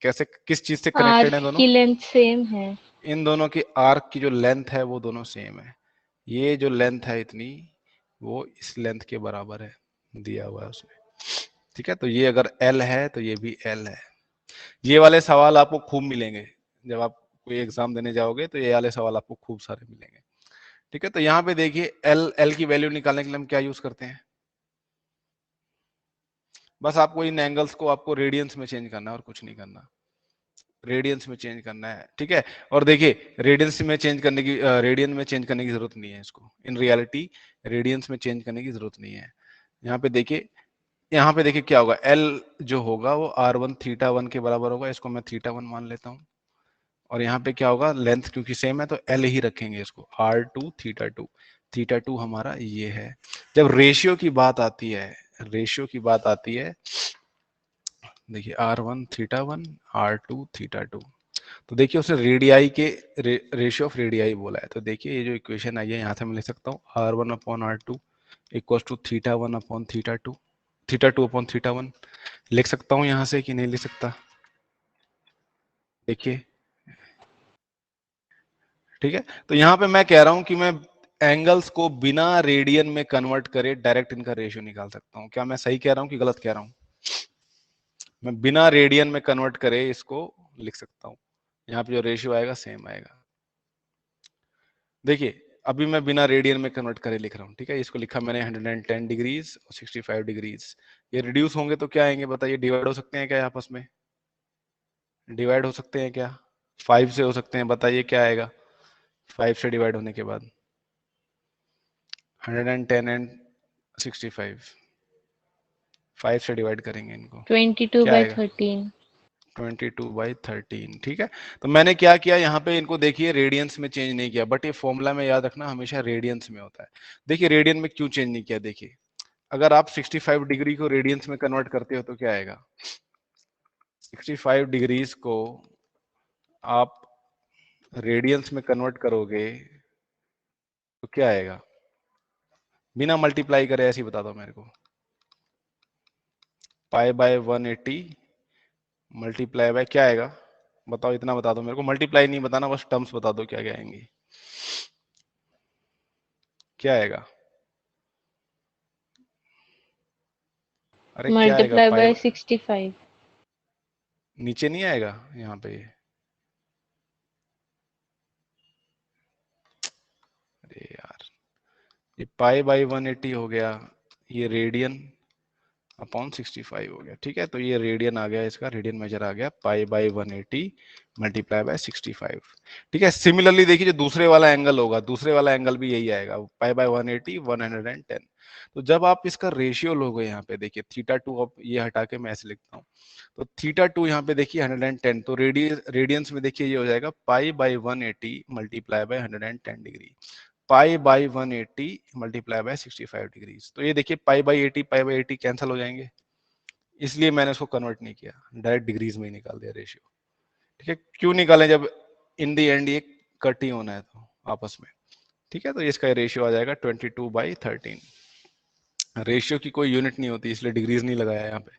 कैसे, किस चीज से कनेक्टेड है आर्क दोनों, की लेंथ सेम है। इन दोनों की आर्क की जो लेंथ है वो दोनों सेम है। ये जो लेंथ है इतनी, वो इस लेंथ के बराबर है, दिया हुआ है उसमें, ठीक है। तो ये अगर L है तो ये भी L है। ये वाले सवाल आपको खूब मिलेंगे जब आप कोई एग्जाम देने जाओगे, तो ये वाले सवाल आपको खूब सारे मिलेंगे, ठीक है। तो यहाँ पे देखिए L की वैल्यू निकालने के लिए हम क्या यूज करते हैं, बस आपको इन एंगल्स को आपको रेडियंस में चेंज करना है और कुछ नहीं करना, रेडियंस में चेंज करना है, ठीक है। और देखिए रेडियंस में चेंज करने की रेडियन में चेंज करने की जरूरत नहीं है इसको, इन रियलिटी रेडियंस में चेंज करने की जरूरत नहीं है। यहाँ पे देखिए, यहाँ पे देखिए क्या होगा, L जो होगा वो R1 थीटा 1 के बराबर होगा, इसको मैं थीटा 1 मान लेता हूँ। और यहाँ पे क्या होगा, लेंथ क्योंकि सेम है तो L ही रखेंगे इसको, R2 थीटा 2, थीटा 2 हमारा ये है। जब रेशियो की बात आती है, रेशियो की बात आती है, देखिए R1 थीटा 1, R2 थीटा 2। तो देखिए उसने रेडियाई के रेशियो ऑफ रेडियाई बोला है। तो देखिए ये जो इक्वेशन आई है यहाँ से मैं लिख सकता हूँ R1 upon R2 equal to theta 1 upon theta 2, theta 2 upon theta 1। लिख सकता हूँ यहाँ से कि नहीं लिख सकता? देखिए ठीक है। तो यहाँ पे मैं कह रहा हूं कि मैं एंगल्स को बिना रेडियन में कन्वर्ट करे डायरेक्ट इनका रेशियो निकाल सकता हूं। क्या मैं सही कह रहा हूं कि गलत कह रहा हूं? मैं बिना रेडियन में कन्वर्ट करे इसको लिख सकता हूं। यहाँ पे जो रेशियो आएगा सेम आएगा। देखिए अभी मैं बिना रेडियन में कन्वर्ट करे लिख रहा हूँ, ठीक है। इसको लिखा मैंने 110 डिग्रीज और 65 डिग्रीज। ये रिड्यूस होंगे तो क्या आएंगे बताइए? डिवाइड हो सकते हैं क्या आपस में? डिवाइड हो सकते हैं क्या? 5 से हो सकते हैं, बताइए क्या आएगा 5 से डिवाइड होने के बाद? 110 एंड 65, 5 से डिवाइड करेंगे इनको, 22 क्या by आएगा? 13. 22/13, ठीक है। तो मैंने क्या किया यहाँ पे, इनको देखिए रेडियंस में चेंज नहीं किया, बट ये फॉर्मूला में याद रखना हमेशा रेडियंस में होता है। देखिए रेडियन में क्यों चेंज नहीं किया? देखिए अगर आप 65 डिग्री को रेडियंस में कन्वर्ट करते हो तो क्या आएगा? 65 डिग्रीज को आप रेडियंस में कन्वर्ट करोगे तो क्या आएगा? बिना मल्टीप्लाई करे ऐसे ही बता दो मेरे को। पाई बाय 180 मल्टीप्लाई बाय क्या आएगा? बताओ, इतना बता दो मेरे को, मल्टीप्लाई नहीं बताना, बस टर्म्स बता दो क्या क्या आएंगी। क्या आएगा? अरे क्या आएगा? Multiply pi by 65. नीचे नहीं आएगा यहाँ पे? अरे यार, ये पाई बाई 180 हो गया, ये रेडियन अपॉन 65 हो गया, ठीक है। तो ये रेडियन आ गया, इसका रेडियन मेजर आ गया पाई बाई 180 मल्टीप्लाई बाय 65, ठीक है। सिमिलरली देखिए जो दूसरे वाला एंगल होगा, दूसरे वाला एंगल भी यही आएगा, पाई बाय 180 110। तो जब आप इसका रेशियो लोगे यहाँ पे देखिए थीटा 2, अब ये हटा के मैं ऐसे लिखता हूँ, तो थीटा 2 यहाँ पे देखिए 110, तो रेडियंस में देखिए ये हो जाएगा pi by 180 multiply by 110 degree, pi by 180 multiply by 65 degrees. तो ये देखिए पाई बाई 80 कैंसिल हो जाएंगे, इसलिए मैंने उसको कन्वर्ट नहीं किया, डायरेक्ट डिग्रीज में ही निकाल दिया रेशियो, ठीक है। क्यों निकालें जब इन दी एंड ये कट ही होना है तो आपस में, ठीक है। तो इसका रेशियो आ जाएगा 22/13। रेशियो की कोई यूनिट नहीं होती इसलिए डिग्रीज नहीं लगाया यहाँ पे।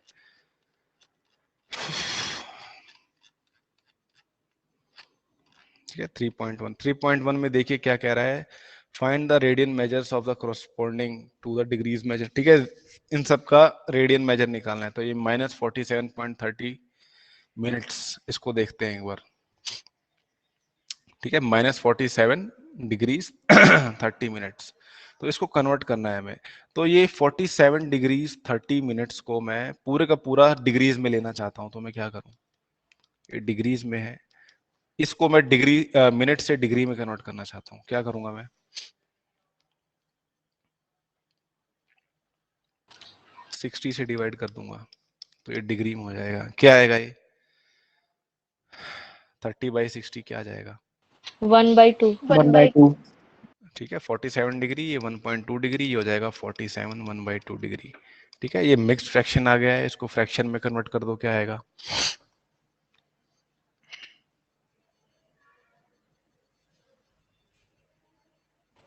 ठीक है। 3.1 में देखिए क्या कह रहा है, find the radian measures of the corresponding to the degrees measure, ठीक है। इन सब का रेडियन मेजर निकालना है, तो ये -47.30 मिनट्स, इसको देखते हैं एक बार, ठीक है। -47 डिग्रीज 30 मिनट्स, तो इसको कन्वर्ट करना है हमें। तो ये 47 डिग्रीज 30 मिनट्स को मैं पूरे का पूरा डिग्रीज में लेना चाहता हूं, तो मैं क्या करूं? ये डिग्रीज में है, इसको मैं डिग्री मिनट से डिग्री में कन्वर्ट करना चाहता हूँ, क्या करूंगा मैं? 60 से डिवाइड कर दूंगा तो ये डिग्री में हो जाएगा। क्या आएगा ये? 30/60 क्या आ जाएगा? 1 by 2. 1/2. ठीक है। 47 डिग्री, ये 1.2 डिग्री, ये हो जाएगा 47 1/2 डिग्री, ठीक है। ये मिक्स्ड फ्रैक्शन आ गया है, इसको फ्रैक्शन में कन्वर्ट कर दो, क्या आएगा?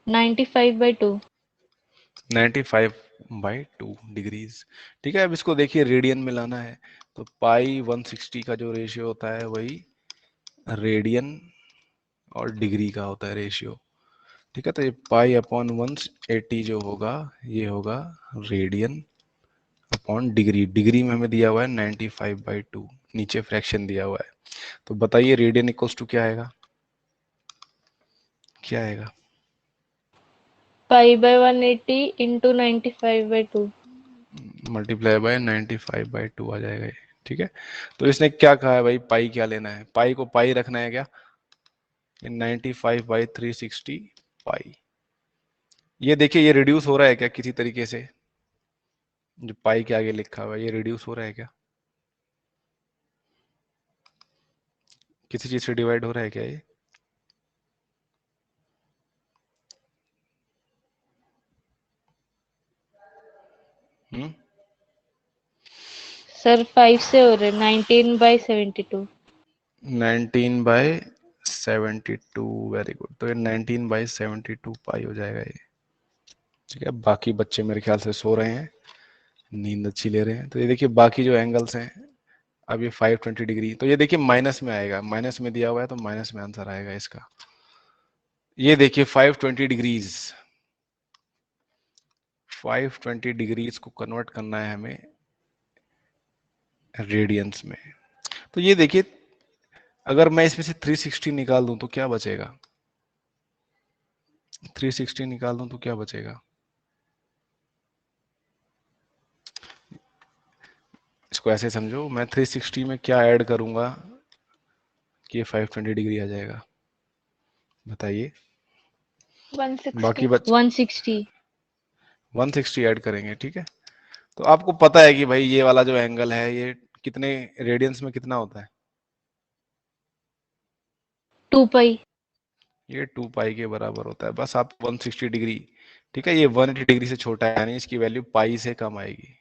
95 by 2. 95/2 डिग्रीज, ठीक है। अब इसको देखिए रेडियन में लाना है, तो पाई 160 का जो रेशियो होता है वही रेडियन और डिग्री का होता है रेशियो, ठीक है। तो ये पाई अपॉन 180 जो होगा ये होगा रेडियन अपॉन डिग्री, डिग्री में हमें दिया हुआ है 95/2, नीचे फ्रैक्शन दिया हुआ है। तो बताइए रेडियन इक्वल्स टू क्या आएगा? क्या आएगा? Pi by 180 into 95 by 2. Multiply by 95/2 आ जाएगा ये, ठीक है। तो इसने क्या कहा है भाई, पाई क्या लेना है? पाई को पाई रखना है क्या? 95/360 पाई। ये देखिए ये रिड्यूस हो रहा है क्या किसी तरीके से? जो पाई के आगे लिखा हुआ है ये रिड्यूस हो रहा है क्या? किसी चीज से डिवाइड हो रहा है क्या ये? हम्म सर 5 से हो रहे 19/72। 19/72, वेरी गुड। तो ये 19/72 पाई हो जाएगा ये। ठीक है, बाकी बच्चे मेरे ख्याल से सो रहे हैं, नींद अच्छी ले रहे हैं। तो ये देखिए बाकी जो एंगल्स हैं, अब ये 520 डिग्री, तो ये देखिए माइनस में आएगा, माइनस में दिया हुआ है तो माइनस में आंसर आएगा इसका। ये देखिए 520 डिग्रीज, 520 डिग्रीज को कन्वर्ट करना है हमें रेडियंस में। तो ये देखिए अगर मैं इसमें से 360 निकाल दूं तो क्या बचेगा, 360 निकाल दूं तो क्या बचेगा, इसको ऐसे समझो, मैं 360 में क्या ऐड करूंगा कि ये 520 डिग्री आ जाएगा, बताइए। 160। बाकी बच 160। 160 ऐड करेंगे, ठीक है। तो आपको पता है कि भाई ये वाला जो एंगल है ये कितने रेडियंस में कितना होता है, 2 पाई। ये 2 पाई के बराबर होता है। बस आप 160 डिग्री, ठीक है, ये 180 डिग्री से छोटा है, यानी इसकी वैल्यू पाई से कम आएगी।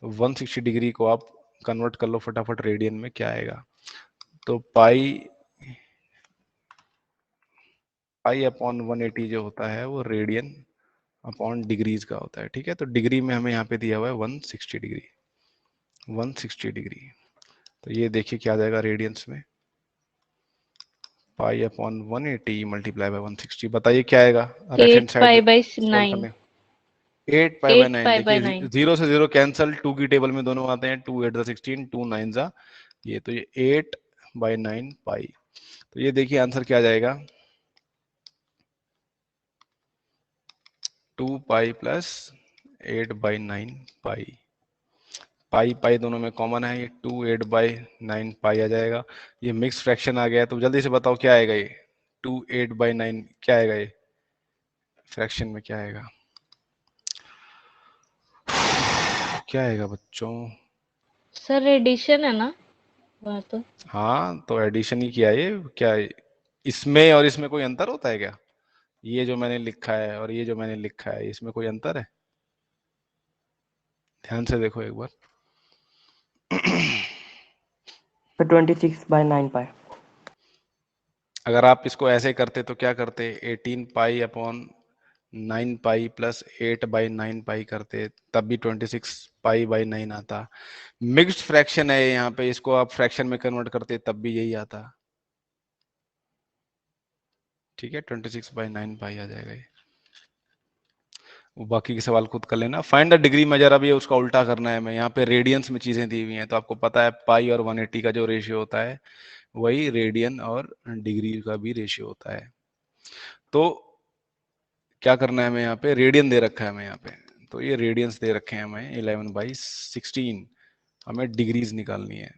तो 160 डिग्री को आप कन्वर्ट कर लो फटाफट रेडियन में, क्या आएगा। तो पाई पाई अपॉन 180 जो होता है वो रेडियन अपॉन डिग्रीज का होता है, ठीक है। तो डिग्री में हमें यहाँ पे दिया हुआ है 160 डिग्री, 160 डिग्री। तो ये देखिए क्या आ जाएगा रेडियंस में, पाई अपॉन 180 मल्टीप्लाई बाय 160, बताइए क्या आएगा right hand 8 pi side by solve 9। करने। 8 पाई बाय 8 9, पाई बाई देखिए 9। जीरो से जीरो कैंसल, 2 की टेबल में दोनों आते हैं, 2 8 जा 16, 2 9 जा ये, तो ये 8 बाई 9 पाई। तो ये देखिए आंसर क्या आ जाएगा, 2 पाई प्लस 8 बाई 9 पाई। पाई पाई दोनों में कॉमन है, ये 2 8 बाई 9 पाई आ जाएगा। ये मिक्स फ्रैक्शन आ गया है, तो जल्दी से बताओ क्या आएगा ये, 2 8 बाई 9 क्या आएगा ये फ्रैक्शन में, क्या आएगा, क्या आएगा बच्चों। सर एडिशन है ना वहाँ तो। हाँ तो एडिशन ही किया, ये क्या इसमें और इसमें कोई अंतर होता है क्या, ये जो मैंने लिखा है और ये जो मैंने लिखा है इसमें कोई अंतर है, ध्यान से देखो एक बार। तो 26/9 पाई। अगर आप इसको ऐसे करते तो क्या करते, 18 pi upon 9 pi plus 8 by 9 पाई करते, तब भी 26 पाई बाई 9 आता। मिक्स्ड फ्रैक्शन है यहाँ पे, इसको आप फ्रैक्शन में कन्वर्ट करते तब भी यही आता, ठीक है। 26 बाई 9 पाई आ जाएगा ये। वो बाकी के सवाल खुद कर लेना। फाइंड द डिग्री मेजर, अब ये उसका उल्टा करना है हमें, यहाँ पे रेडियंस में चीजें दी हुई हैं, तो आपको पता है पाई और 180 का जो रेशियो होता है वही रेडियन और डिग्री का भी रेशियो होता है। तो क्या करना है हमें, यहाँ पे रेडियन दे रखा है हमें यहाँ पे, तो ये रेडियंस दे रखे हैं हमें 11/16, हमें डिग्रीज निकालनी है।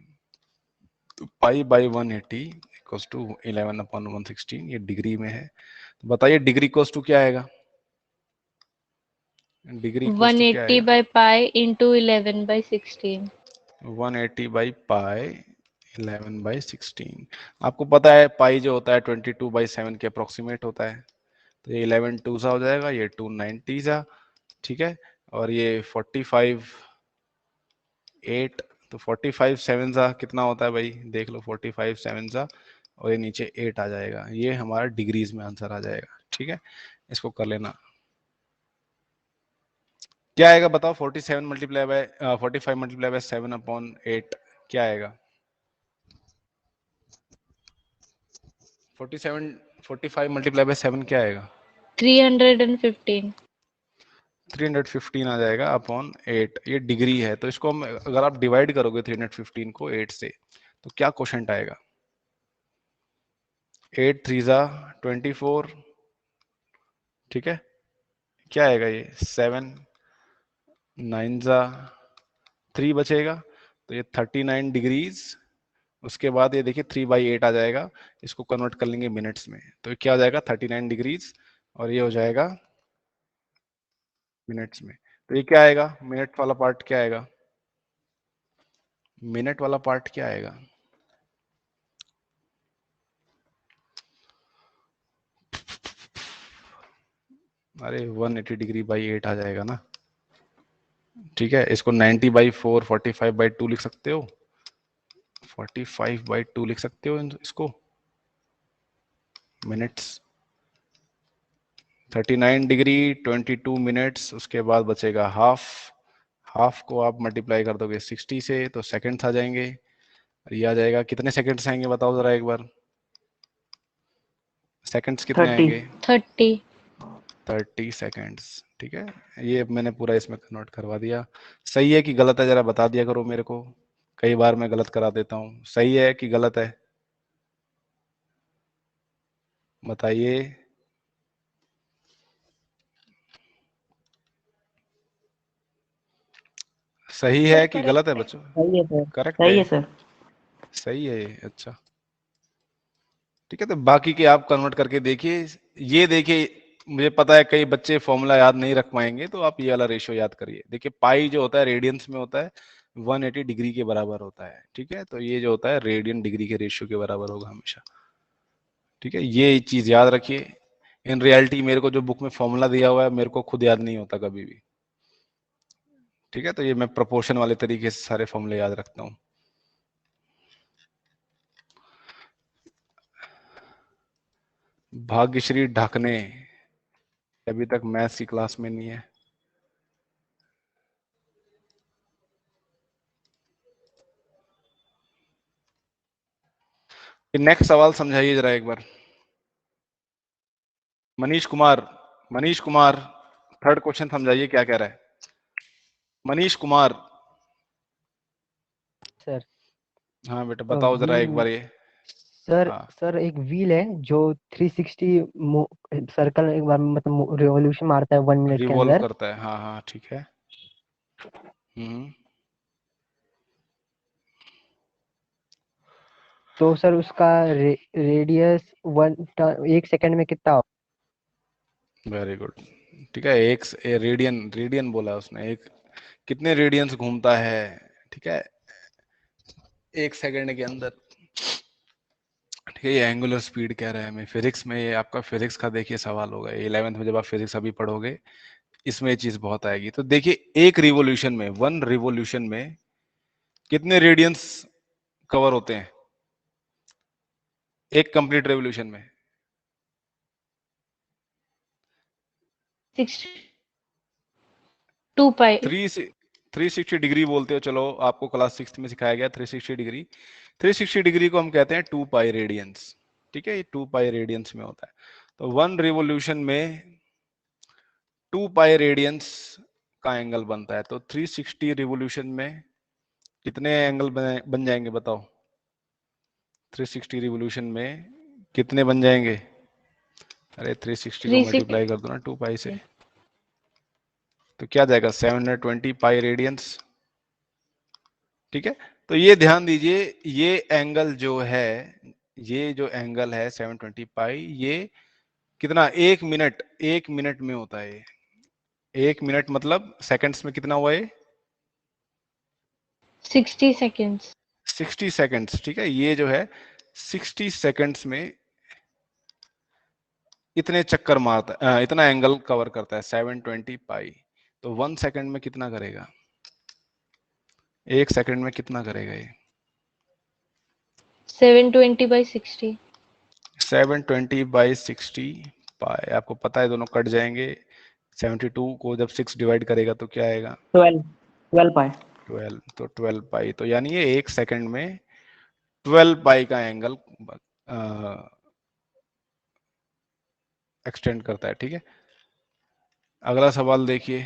तो पाई बाई 180 इक्वल्स टू 11/116, ये डिग्री में है। तो बताइए डिग्री इक्वल्स टू क्या आएगा, डिग्री इक्वल्स टू क्या 180 आएगा, बाई पाई इंटू 11/16। 180 बाई पाई 11/16। आपको पता है पाई जो होता है 22/7 के अप्रोक्सीमेट होता है, तो ये 11 2 सा हो जाएगा, ये 2 90 सा, ठीक है। और ये 45 8, तो 45 7 सा कितना होता है भाई, देख लो 45 7 सा, और ये नीचे 8 आ जाएगा, ये हमारा डिग्रीज में आंसर आ जाएगा, ठीक है। इसको कर लेना, क्या आएगा बताओ, 47 multiply by 45 multiply by 7 upon 8 क्या आएगा, 47 45 मल्टीप्लाई बाय 7 क्या आएगा, 315। 315 आ जाएगा अपॉन 8, ये डिग्री है। तो इसको हम अगर आप डिवाइड करोगे 315 को 8 से तो क्या क्वेश्चन आएगा, 8 3 जा 24, ठीक है। क्या आएगा ये 7 9 जा 3 बचेगा, तो ये 39 डिग्रीज। उसके बाद ये देखिए 3/8 आ जाएगा, इसको कन्वर्ट कर लेंगे मिनट्स में, तो ये क्या हो जाएगा 39 डिग्रीज, और ये हो जाएगा मिनट्स में। तो ये क्या आएगा, मिनट वाला पार्ट क्या आएगा, मिनट वाला पार्ट क्या आएगा, अरे 180 डिग्री बाई 8 आ जाएगा ना, ठीक है, इसको 90/4 45/2 लिख सकते हो, 45/2 लिख सकते हो इसको, मिनट्स 39 डिग्री 22 मिनट्स, उसके बाद बचेगा हाफ, हाफ को आप मल्टीप्लाई कर दोगे 60 से तो सेकंड्स आ जाएंगे, ये आ जाएगा, कितने सेकंड्स आएंगे बताओ जरा एक बार, सेकंड्स कितने 30. आएंगे, 30. 30 सेकंड्स। ठीक है, ये अब मैंने पूरा इसमें कन्वर्ट करवा दिया। सही है कि गलत है जरा बता दिया करो मेरे को, कई बार मैं गलत करा देता हूँ, सही है कि गलत है बताइए। सही है कि गलत है बच्चों? सही है सर. करेक्ट सही है, है सर. सही है ये, अच्छा ठीक है। तो बाकी के आप कन्वर्ट करके देखिए, ये देखिए मुझे पता है कई बच्चे फॉर्मूला याद नहीं रख पाएंगे, तो आप ये वाला रेशियो याद करिए। देखिए पाई जो होता है रेडियंस में होता है 180 डिग्री के बराबर होता है, ठीक है, तो ये जो होता है रेडियन डिग्री के रेशियो के बराबर होगा हमेशा, ठीक है, ये चीज याद रखिए। इन रियलिटी मेरे को जो बुक में फॉर्मूला दिया हुआ है मेरे को खुद याद नहीं होता कभी भी, ठीक है, तो ये मैं प्रोपोर्शन वाले तरीके से सारे फॉर्मूले याद रखता हूँ। भाग्यश्री ढाकने अभी तक मैथ्स की क्लास में नहीं है। नेक्स्ट सवाल समझाइए जरा एक बार। मनीष कुमार, मनीष कुमार थर्ड क्वेश्चन समझाइए क्या कह रहा है मनीष कुमार। सर हाँ बेटा बताओ जरा एक बार ये। सर हाँ सर एक व्हील है जो 360 सर्कल एक बार मतलब रिवॉल्यूशन मारता है 1 मिनट के रिवॉल्व अंदर. करता है, हाँ हाँ ठीक है। हम्म, तो सर उसका रेडियस 1 सेकंड में कितना होगा? वेरी गुड, ठीक है। एक रेडियन, रेडियन बोला उसने, एक कितने रेडियंस घूमता है, ठीक है, एक सेकंड के अंदर, ठीक है। ये एंगुलर स्पीड कह रहा है हमें, फिजिक्स में ये आपका फिजिक्स का देखिए सवाल होगा 11th में जब आप फिजिक्स अभी पढ़ोगे, इसमें ये चीज बहुत आएगी। तो देखिए एक रिवॉल्यूशन में, वन रिवॉल्यूशन में कितने रेडियंस कवर होते हैं एक कंप्लीट रेवोल्यूशन में? 2 pi. 360 डिग्री बोलते हो, चलो आपको क्लास 6 में सिखाया गया 360 डिग्री, 360 डिग्री को हम कहते हैं 2 पाई रेडियंस, ठीक है, ये 2 पाई रेडियंस में होता है। तो वन रिवॉल्यूशन में 2 पाई रेडियंस का एंगल बनता है, तो 360 रिवॉल्यूशन में कितने एंगल बन जाएंगे बताओ? 360 रिवॉल्यूशन में कितने बन जाएंगे? अरे 360 को 360. मल्टीप्लाई कर दो ना 2 पाई से, तो क्या जाएगा 720 पाई रेडियंस, ठीक है। तो ये ध्यान दीजिए, ये एंगल जो है, ये जो एंगल है 720 पाई, ये कितना, एक मिनट में होता है। एक मिनट मतलब सेकंड्स में कितना हुआ ये? 60 seconds. 60 सेकंड्स, ठीक है, ये जो है 60 सेकंड्स में इतने चक्कर मारता है, इतना एंगल कवर करता है 720 पाई। तो 1 सेकंड में कितना करेगा, एक सेकंड में कितना करेगा ये? 720/60. 720/60 पाई, आपको पता है दोनों कट जाएंगे, 72 को जब 6 डिवाइड करेगा तो क्या आएगा? 12 pi. 12, तो 12 पाई, तो यानी ये एक सेकंड में 12 पाई का एंगल एक्सटेंड करता है, ठीक है। अगला सवाल देखिए,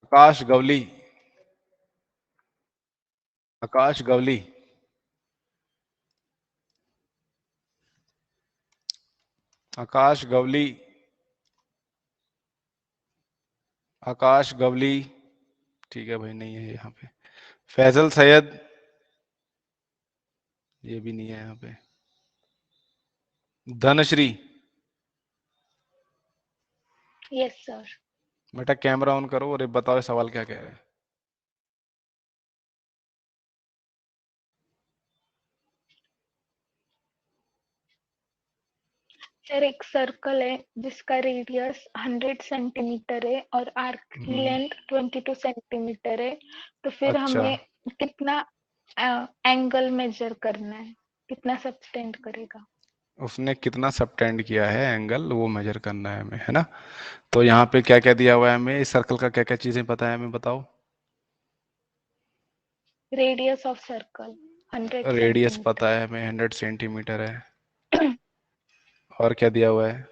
आकाश गवली, आकाश गवली, आकाश गवली, आकाश गवली, ठीक है भाई नहीं है यहाँ पे। फैजल सैयद, ये भी नहीं है यहाँ पे। Dhanashree, Yes, sir. बेटा कैमरा ऑन करो और ये बताओ सवाल क्या कह रहे हैं। सर एक सर्कल है जिसका रेडियस 100 सेंटीमीटर है और आर्क की लेंथ 22 सेंटीमीटर है, तो फिर अच्छा, हमें कितना एंगल मेजर करना है, कितना सबटेंड करेगा? उसने कितना सबटेंड किया है एंगल वो मेजर करना है हमें, है ना। तो यहाँ पे क्या क्या दिया हुआ है हमें, इस सर्कल का क्या क्या चीजें पता है हमें, बताओ। Radius of circle 100 radius centimetre. पता है हमें 100 सेंटीमीटर है, और क्या दिया हुआ है।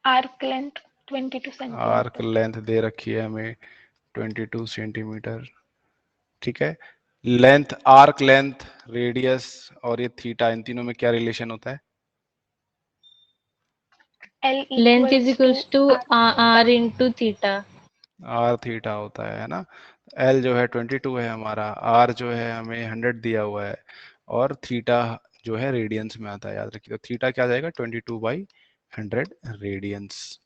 Arc length 22 arc centimetre. Length दे रखी है हमें 22 सेंटीमीटर, ठीक है। लेंथ, आर्क लेंथ, रेडियस और ये थीटा, इन तीनों में क्या रिलेशन होता है। L Length is equals to equals to r into theta. R theta होता है ना। एल जो है 22 है हमारा, आर जो है हमें 100 दिया हुआ है, और थीटा जो है रेडियंस में आता है, याद रखिए। तो थीटा क्या आ जाएगा 22/100 रेडियंस,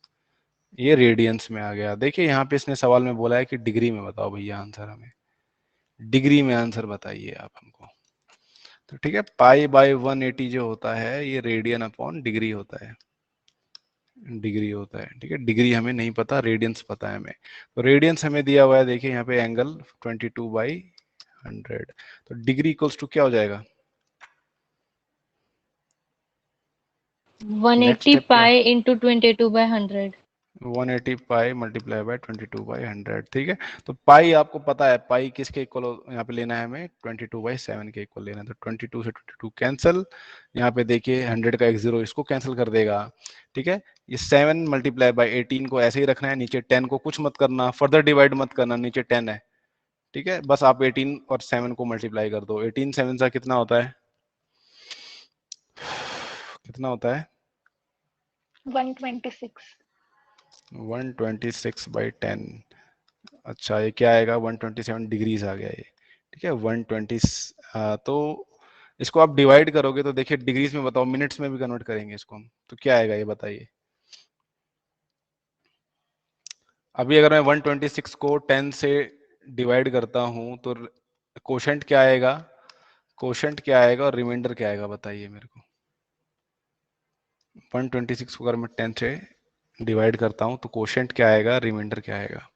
ये रेडियंस में आ गया। देखिए यहाँ पे इसने सवाल में बोला है कि डिग्री में बताओ भैया आंसर, हमें डिग्री में आंसर बताइए आप हमको। तो ठीक है, पाई/180 जो होता है ये रेडियन अपॉन डिग्री होता है, डिग्री होता है, ठीक है। डिग्री हमें नहीं पता, रेडियंस पता है हमें। तो रेडियंस हमें दिया हुआ है, देखिए यहाँ पे एंगल 22/100, तो डिग्री इक्वल्स टू क्या हो जाएगा। 180 नेक्स्ट स्टेप क्या, pi into 22/100. 180 पाई मल्टीप्लाई बाय 22/100, ठीक है। तो पाई आपको पता है, पाई किसके इक्वल यहाँ पे लेना है हमें, 22/7 के इक्वल लेना है। तो 22 से 22 कैंसिल, यहाँ पे देखिए 100 का एक जीरो इसको कैंसिल कर देगा, ठीक है। ये 7 मल्टीप्लाई बाय 18 को ऐसे ही रखना है, नीचे 10 को कुछ मत करना, फर्दर डिवाइड मत करना, नीचे 10 है, ठीक है। बस आप 18 और 7 को मल्टीप्लाई कर दो, 18 7 सा कितना होता है, कितना होता है 126। 126/10। अच्छा ये क्या आएगा, 127 डिग्रीज आ गया ये, ठीक है। 120, तो इसको आप डिवाइड करोगे तो देखिए डिग्रीज में बताओ, मिनट्स में भी कन्वर्ट करेंगे इसको हम, तो क्या आएगा ये बताइए। अभी अगर मैं 126 को 10 से डिवाइड करता हूं तो कोशेंट क्या आएगा, कोशेंट क्या आएगा और रिमाइंडर क्या आएगा बताइए मेरे को। 126 को अगर मैं 10 से डिवाइड करता हूं तो कोशेंट क्या आएगा, रिमाइंडर क्या आएगा।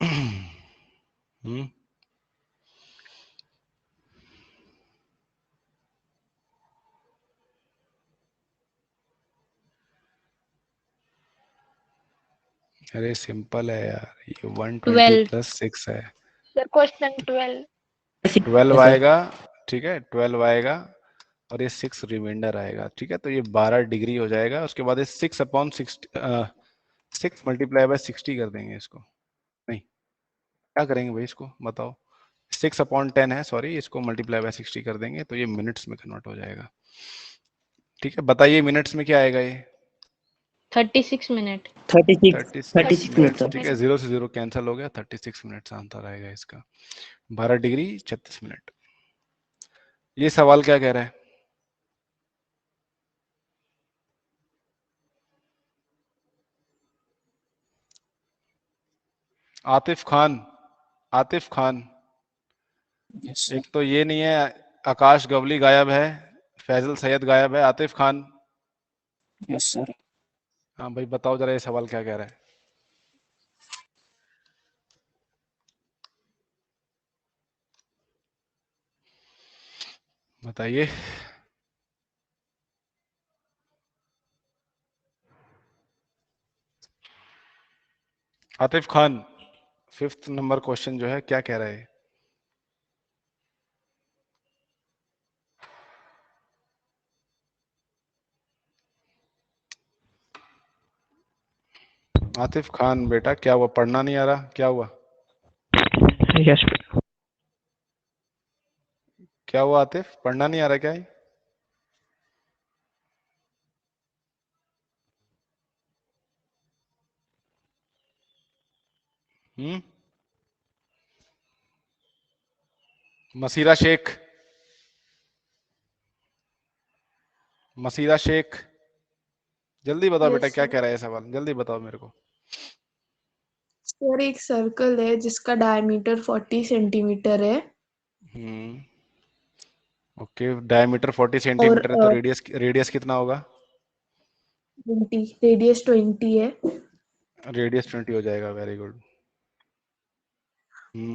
हम्म, अरे सिंपल है यार, ये 120 12. प्लस 6 है, सर क्वेश्चन 12। 12 सर आएगा, ठीक है 12 आएगा, और ये 6 रिमाइंडर आएगा, ठीक है। तो ये 12 डिग्री हो जाएगा, उसके बाद ये 6/60, 6 मल्टीप्लाई बाय 60 कर देंगे इसको, नहीं क्या करेंगे भाई इसको बताओ, 6/10 है, सॉरी, इसको मल्टीप्लाई बाय 60 कर देंगे तो ये मिनट्स में कन्वर्ट हो जाएगा, ठीक है। बताइए मिनट्स में क्या आएगा ये, 36 minute. 36 36 36 minute 36 minutes, sir. ठीक है, मिनट। 0 से 0 कैंसिल हो गया, 36 मिनट्स आंसर आएगा इसका, 12 डिग्री 36 मिनट। ये सवाल क्या कह रहा है, आतिफ खान, आतिफ खान, यस एक तो ये नहीं है, आकाश गवली गायब है, फैजल सैयद गायब है, आतिफ खान। Yes sir. हाँ भाई बताओ जरा ये सवाल क्या कह रहा है, बताइए। Atif Khan, 5th number question जो है क्या कह रहा है। आतिफ खान बेटा क्या हुआ, पढ़ना नहीं आ रहा, क्या हुआ, यस क्या हुआ आतिफ, पढ़ना नहीं आ रहा क्या है? हम्म, मसीरा शेख, मसीरा शेख, जल्दी बताओ बेटा यस क्या सर। कह रहा है ये सवाल, जल्दी बताओ मेरे को। सर एक सर्कल है जिसका डायमीटर 40 सेंटीमीटर है हम्म, ओके, डायमीटर 40 और सेंटीमीटर है तो रेडियस कितना होगा? 20, रेडियस 20 है। रेडियस 20 हो जाएगा, वेरी गुड।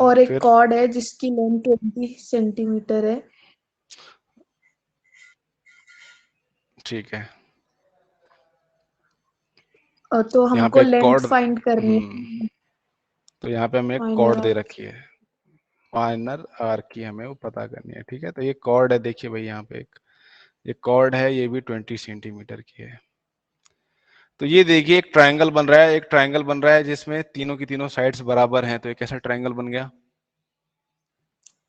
और एक फिर कॉर्ड है जिसकी लेंथ 20 सेंटीमीटर है। ठीक है, तो यहाँ हमको पे एक लेंथ कॉर्ड, फाइंड करनी है। तो यहाँ पे हमें एक फाइनल कॉर्ड दे रखी है, फाइनल आर्क की हमें वो पता करनी है। ठीक है, तो ये कॉर्ड है, देखिए भाई यहाँ पे एक ये कॉर्ड है, ये भी 20 सेंटीमीटर की है। तो ये देखिए एक ट्रायंगल बन रहा है, एक ट्रायंगल बन रहा है जिसमें तीनों की तीनों साइड्स बराबर हैं। तो एक कैसा ट्रायंगल बन गया?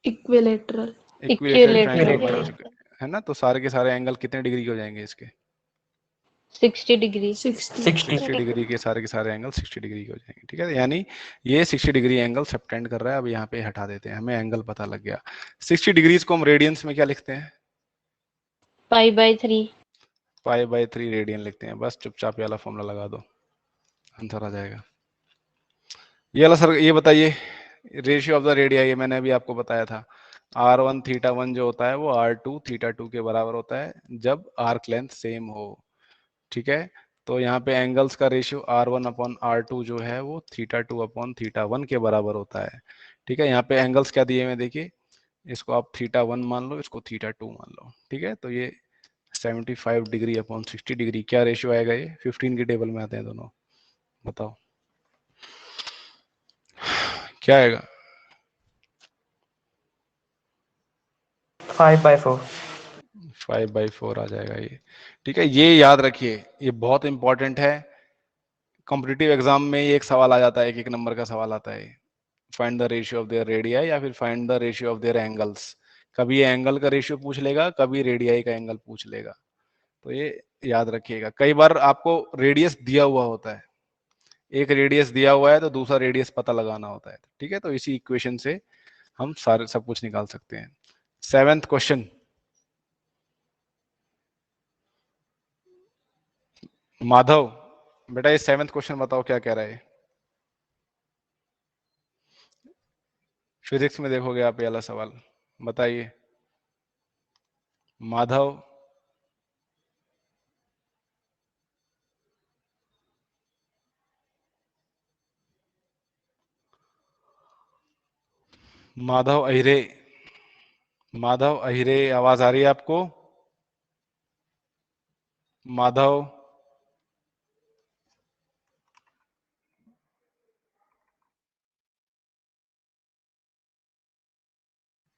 इक्विलेटरल। इक्विलेटरल ट्रायंगल बन इक्विलेटरल चुका है ना। तो सारे के सारे एंगल कितने डिग्री के हो जाएंगे इसके? 60 डिग्री। 60। 60 डिग्री के सारे एंगल 60 डिग्री के हो जाएंगे। ठीक है, यानी ये 60 डिग्री एंगल सबटेंड कर रहा है। अब यहाँ पे हटा देते हैं, हमें एंगल पता लग गया। 60 डिग्रीज को हम रेडियंस में क्या लिखते हैं? π/3। π/3 रेडियन लिखते हैं। बस चुपचाप ये वाला फॉर्मूला लगा दो, आंसर आ जाएगा। ये वाला सर, ये बताइए रेशियो ऑफ द रेडिया, ये मैंने अभी आपको बताया था। r1 θ1 जो होता है वो r2 θ2 के बराबर होता है जब आर्क लेंथ सेम हो। ठीक है, तो यहाँ पे एंगल्स का रेशियो r1/r2 जो है वो θ2/θ1 के बराबर होता है। ठीक है, यहाँ पे एंगल्स क्या दिए हुए देखिए, इसको आप θ1 मान लो, इसको θ2 मान लो। ठीक है, तो ये 75 डिग्री अपॉन 60 डिग्री, क्या रेशियो आएगा? ये 15 की टेबल में आते हैं दोनों, बताओ क्या आएगा? 5/4। 5/4 आ जाएगा ये। ठीक है, ये याद रखिए, ये बहुत इंपॉर्टेंट है। कॉम्पिटिटिव एग्जाम में ये एक सवाल आ जाता है, एक नंबर का सवाल आता है, find the ratio of their radii या फिर find the ratio of their angles. कभी ये एंगल का रेशियो पूछ लेगा, कभी रेडियाई का एंगल पूछ लेगा। तो ये याद रखिएगा। कई बार आपको रेडियस दिया हुआ होता है, एक रेडियस दिया हुआ है तो दूसरा रेडियस पता लगाना होता है। ठीक है, तो इसी इक्वेशन से हम सारे सब कुछ निकाल सकते हैं। 7th क्वेश्चन, माधव बेटा ये 7th क्वेश्चन बताओ क्या कह रहा है। फिजिक्स में देखोगे आप ये वाला सवाल, बताइए माधव। माधव अहिरे, माधव अहिरे, आवाज आ रही है आपको? माधव,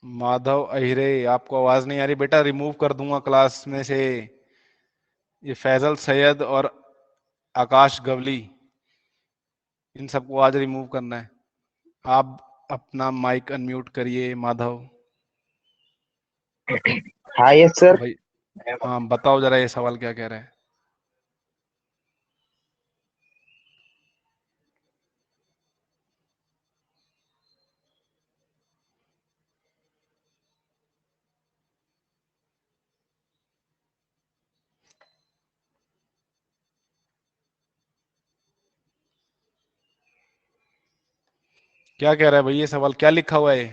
माधव अहिरे, आपको आवाज नहीं आ रही बेटा, रिमूव कर दूंगा क्लास में से। ये फैजल सैयद और आकाश गवली, इन सबको आज रिमूव करना है। आप अपना माइक अनम्यूट करिए माधव। हाँ यस सर। भाई हाँ, बताओ जरा ये सवाल क्या कह रहा है। क्या कह रहा है भाई, ये सवाल क्या लिखा हुआ है?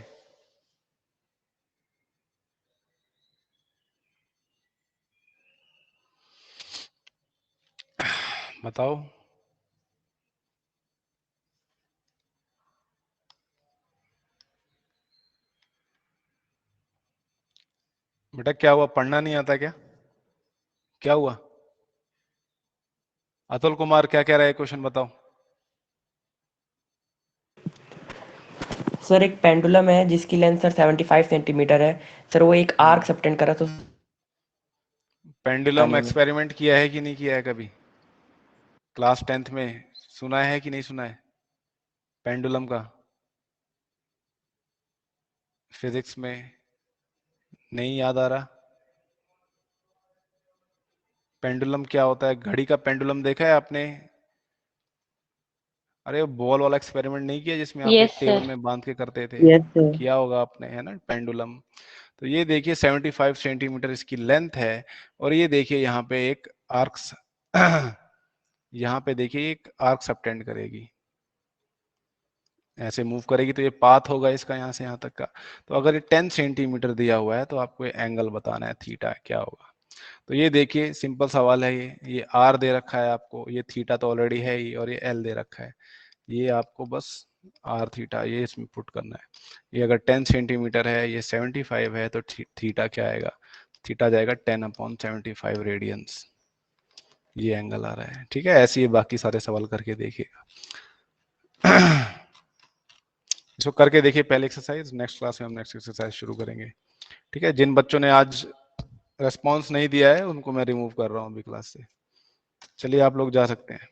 बताओ बेटा, क्या हुआ, पढ़ना नहीं आता क्या? क्या हुआ? अतुल कुमार क्या कह रहा है, क्वेश्चन बताओ। सर एक पेंडुलम है जिसकी लेंथ सर 75 सेंटीमीटर है सर, वो एक आर्क सबटेंड कर रहा, तो पेंडुलम एक्सपेरिमेंट किया है कि नहीं किया है कभी? क्लास 10th में सुना है कि नहीं सुना है पेंडुलम का? फिजिक्स में नहीं याद आ रहा? पेंडुलम क्या होता है? घड़ी का पेंडुलम देखा है आपने? अरे बॉल वाला एक्सपेरिमेंट नहीं किया जिसमें आप एक यस टेबल सर। में बांध के करते थे? Yes sir. किया होगा आपने, है ना, पेंडुलम। तो ये देखिए 75 सेंटीमीटर इसकी लेंथ है, और ये देखिए यहाँ पे एक आर्क्स यहाँ पे देखिए एक आर्क सबटेंड करेगी। ऐसे मूव करेगी तो ये पाथ होगा इसका यहाँ से यहाँ तक का। तो अगर ये 10 सेंटीमीटर दिया हुआ है तो आपको ये एंगल बताना है थीटा क्या होगा। तो ये देखिए सिंपल सवाल है, ये आर दे रखा है आपको, ये थीटा तो ऑलरेडी है ही, और ये एल दे रखा है। ये आपको बस आर थीटा ये इसमें पुट करना है। ये अगर 10 सेंटीमीटर है, ये 75 है, तो थीटा क्या आएगा, थीटा जाएगा 10/75 रेडियंस। ये एंगल आ रहा है। ठीक है, ऐसे ही बाकी सारे सवाल करके देखिएगा। इसको करके देखिए पहले एक्सरसाइज, नेक्स्ट क्लास में हम नेक्स्ट एक्सरसाइज शुरू करेंगे। ठीक है, जिन बच्चों ने आज रेस्पॉन्स नहीं दिया है उनको मैं रिमूव कर रहा हूँ अभी क्लास से। चलिए आप लोग जा सकते हैं।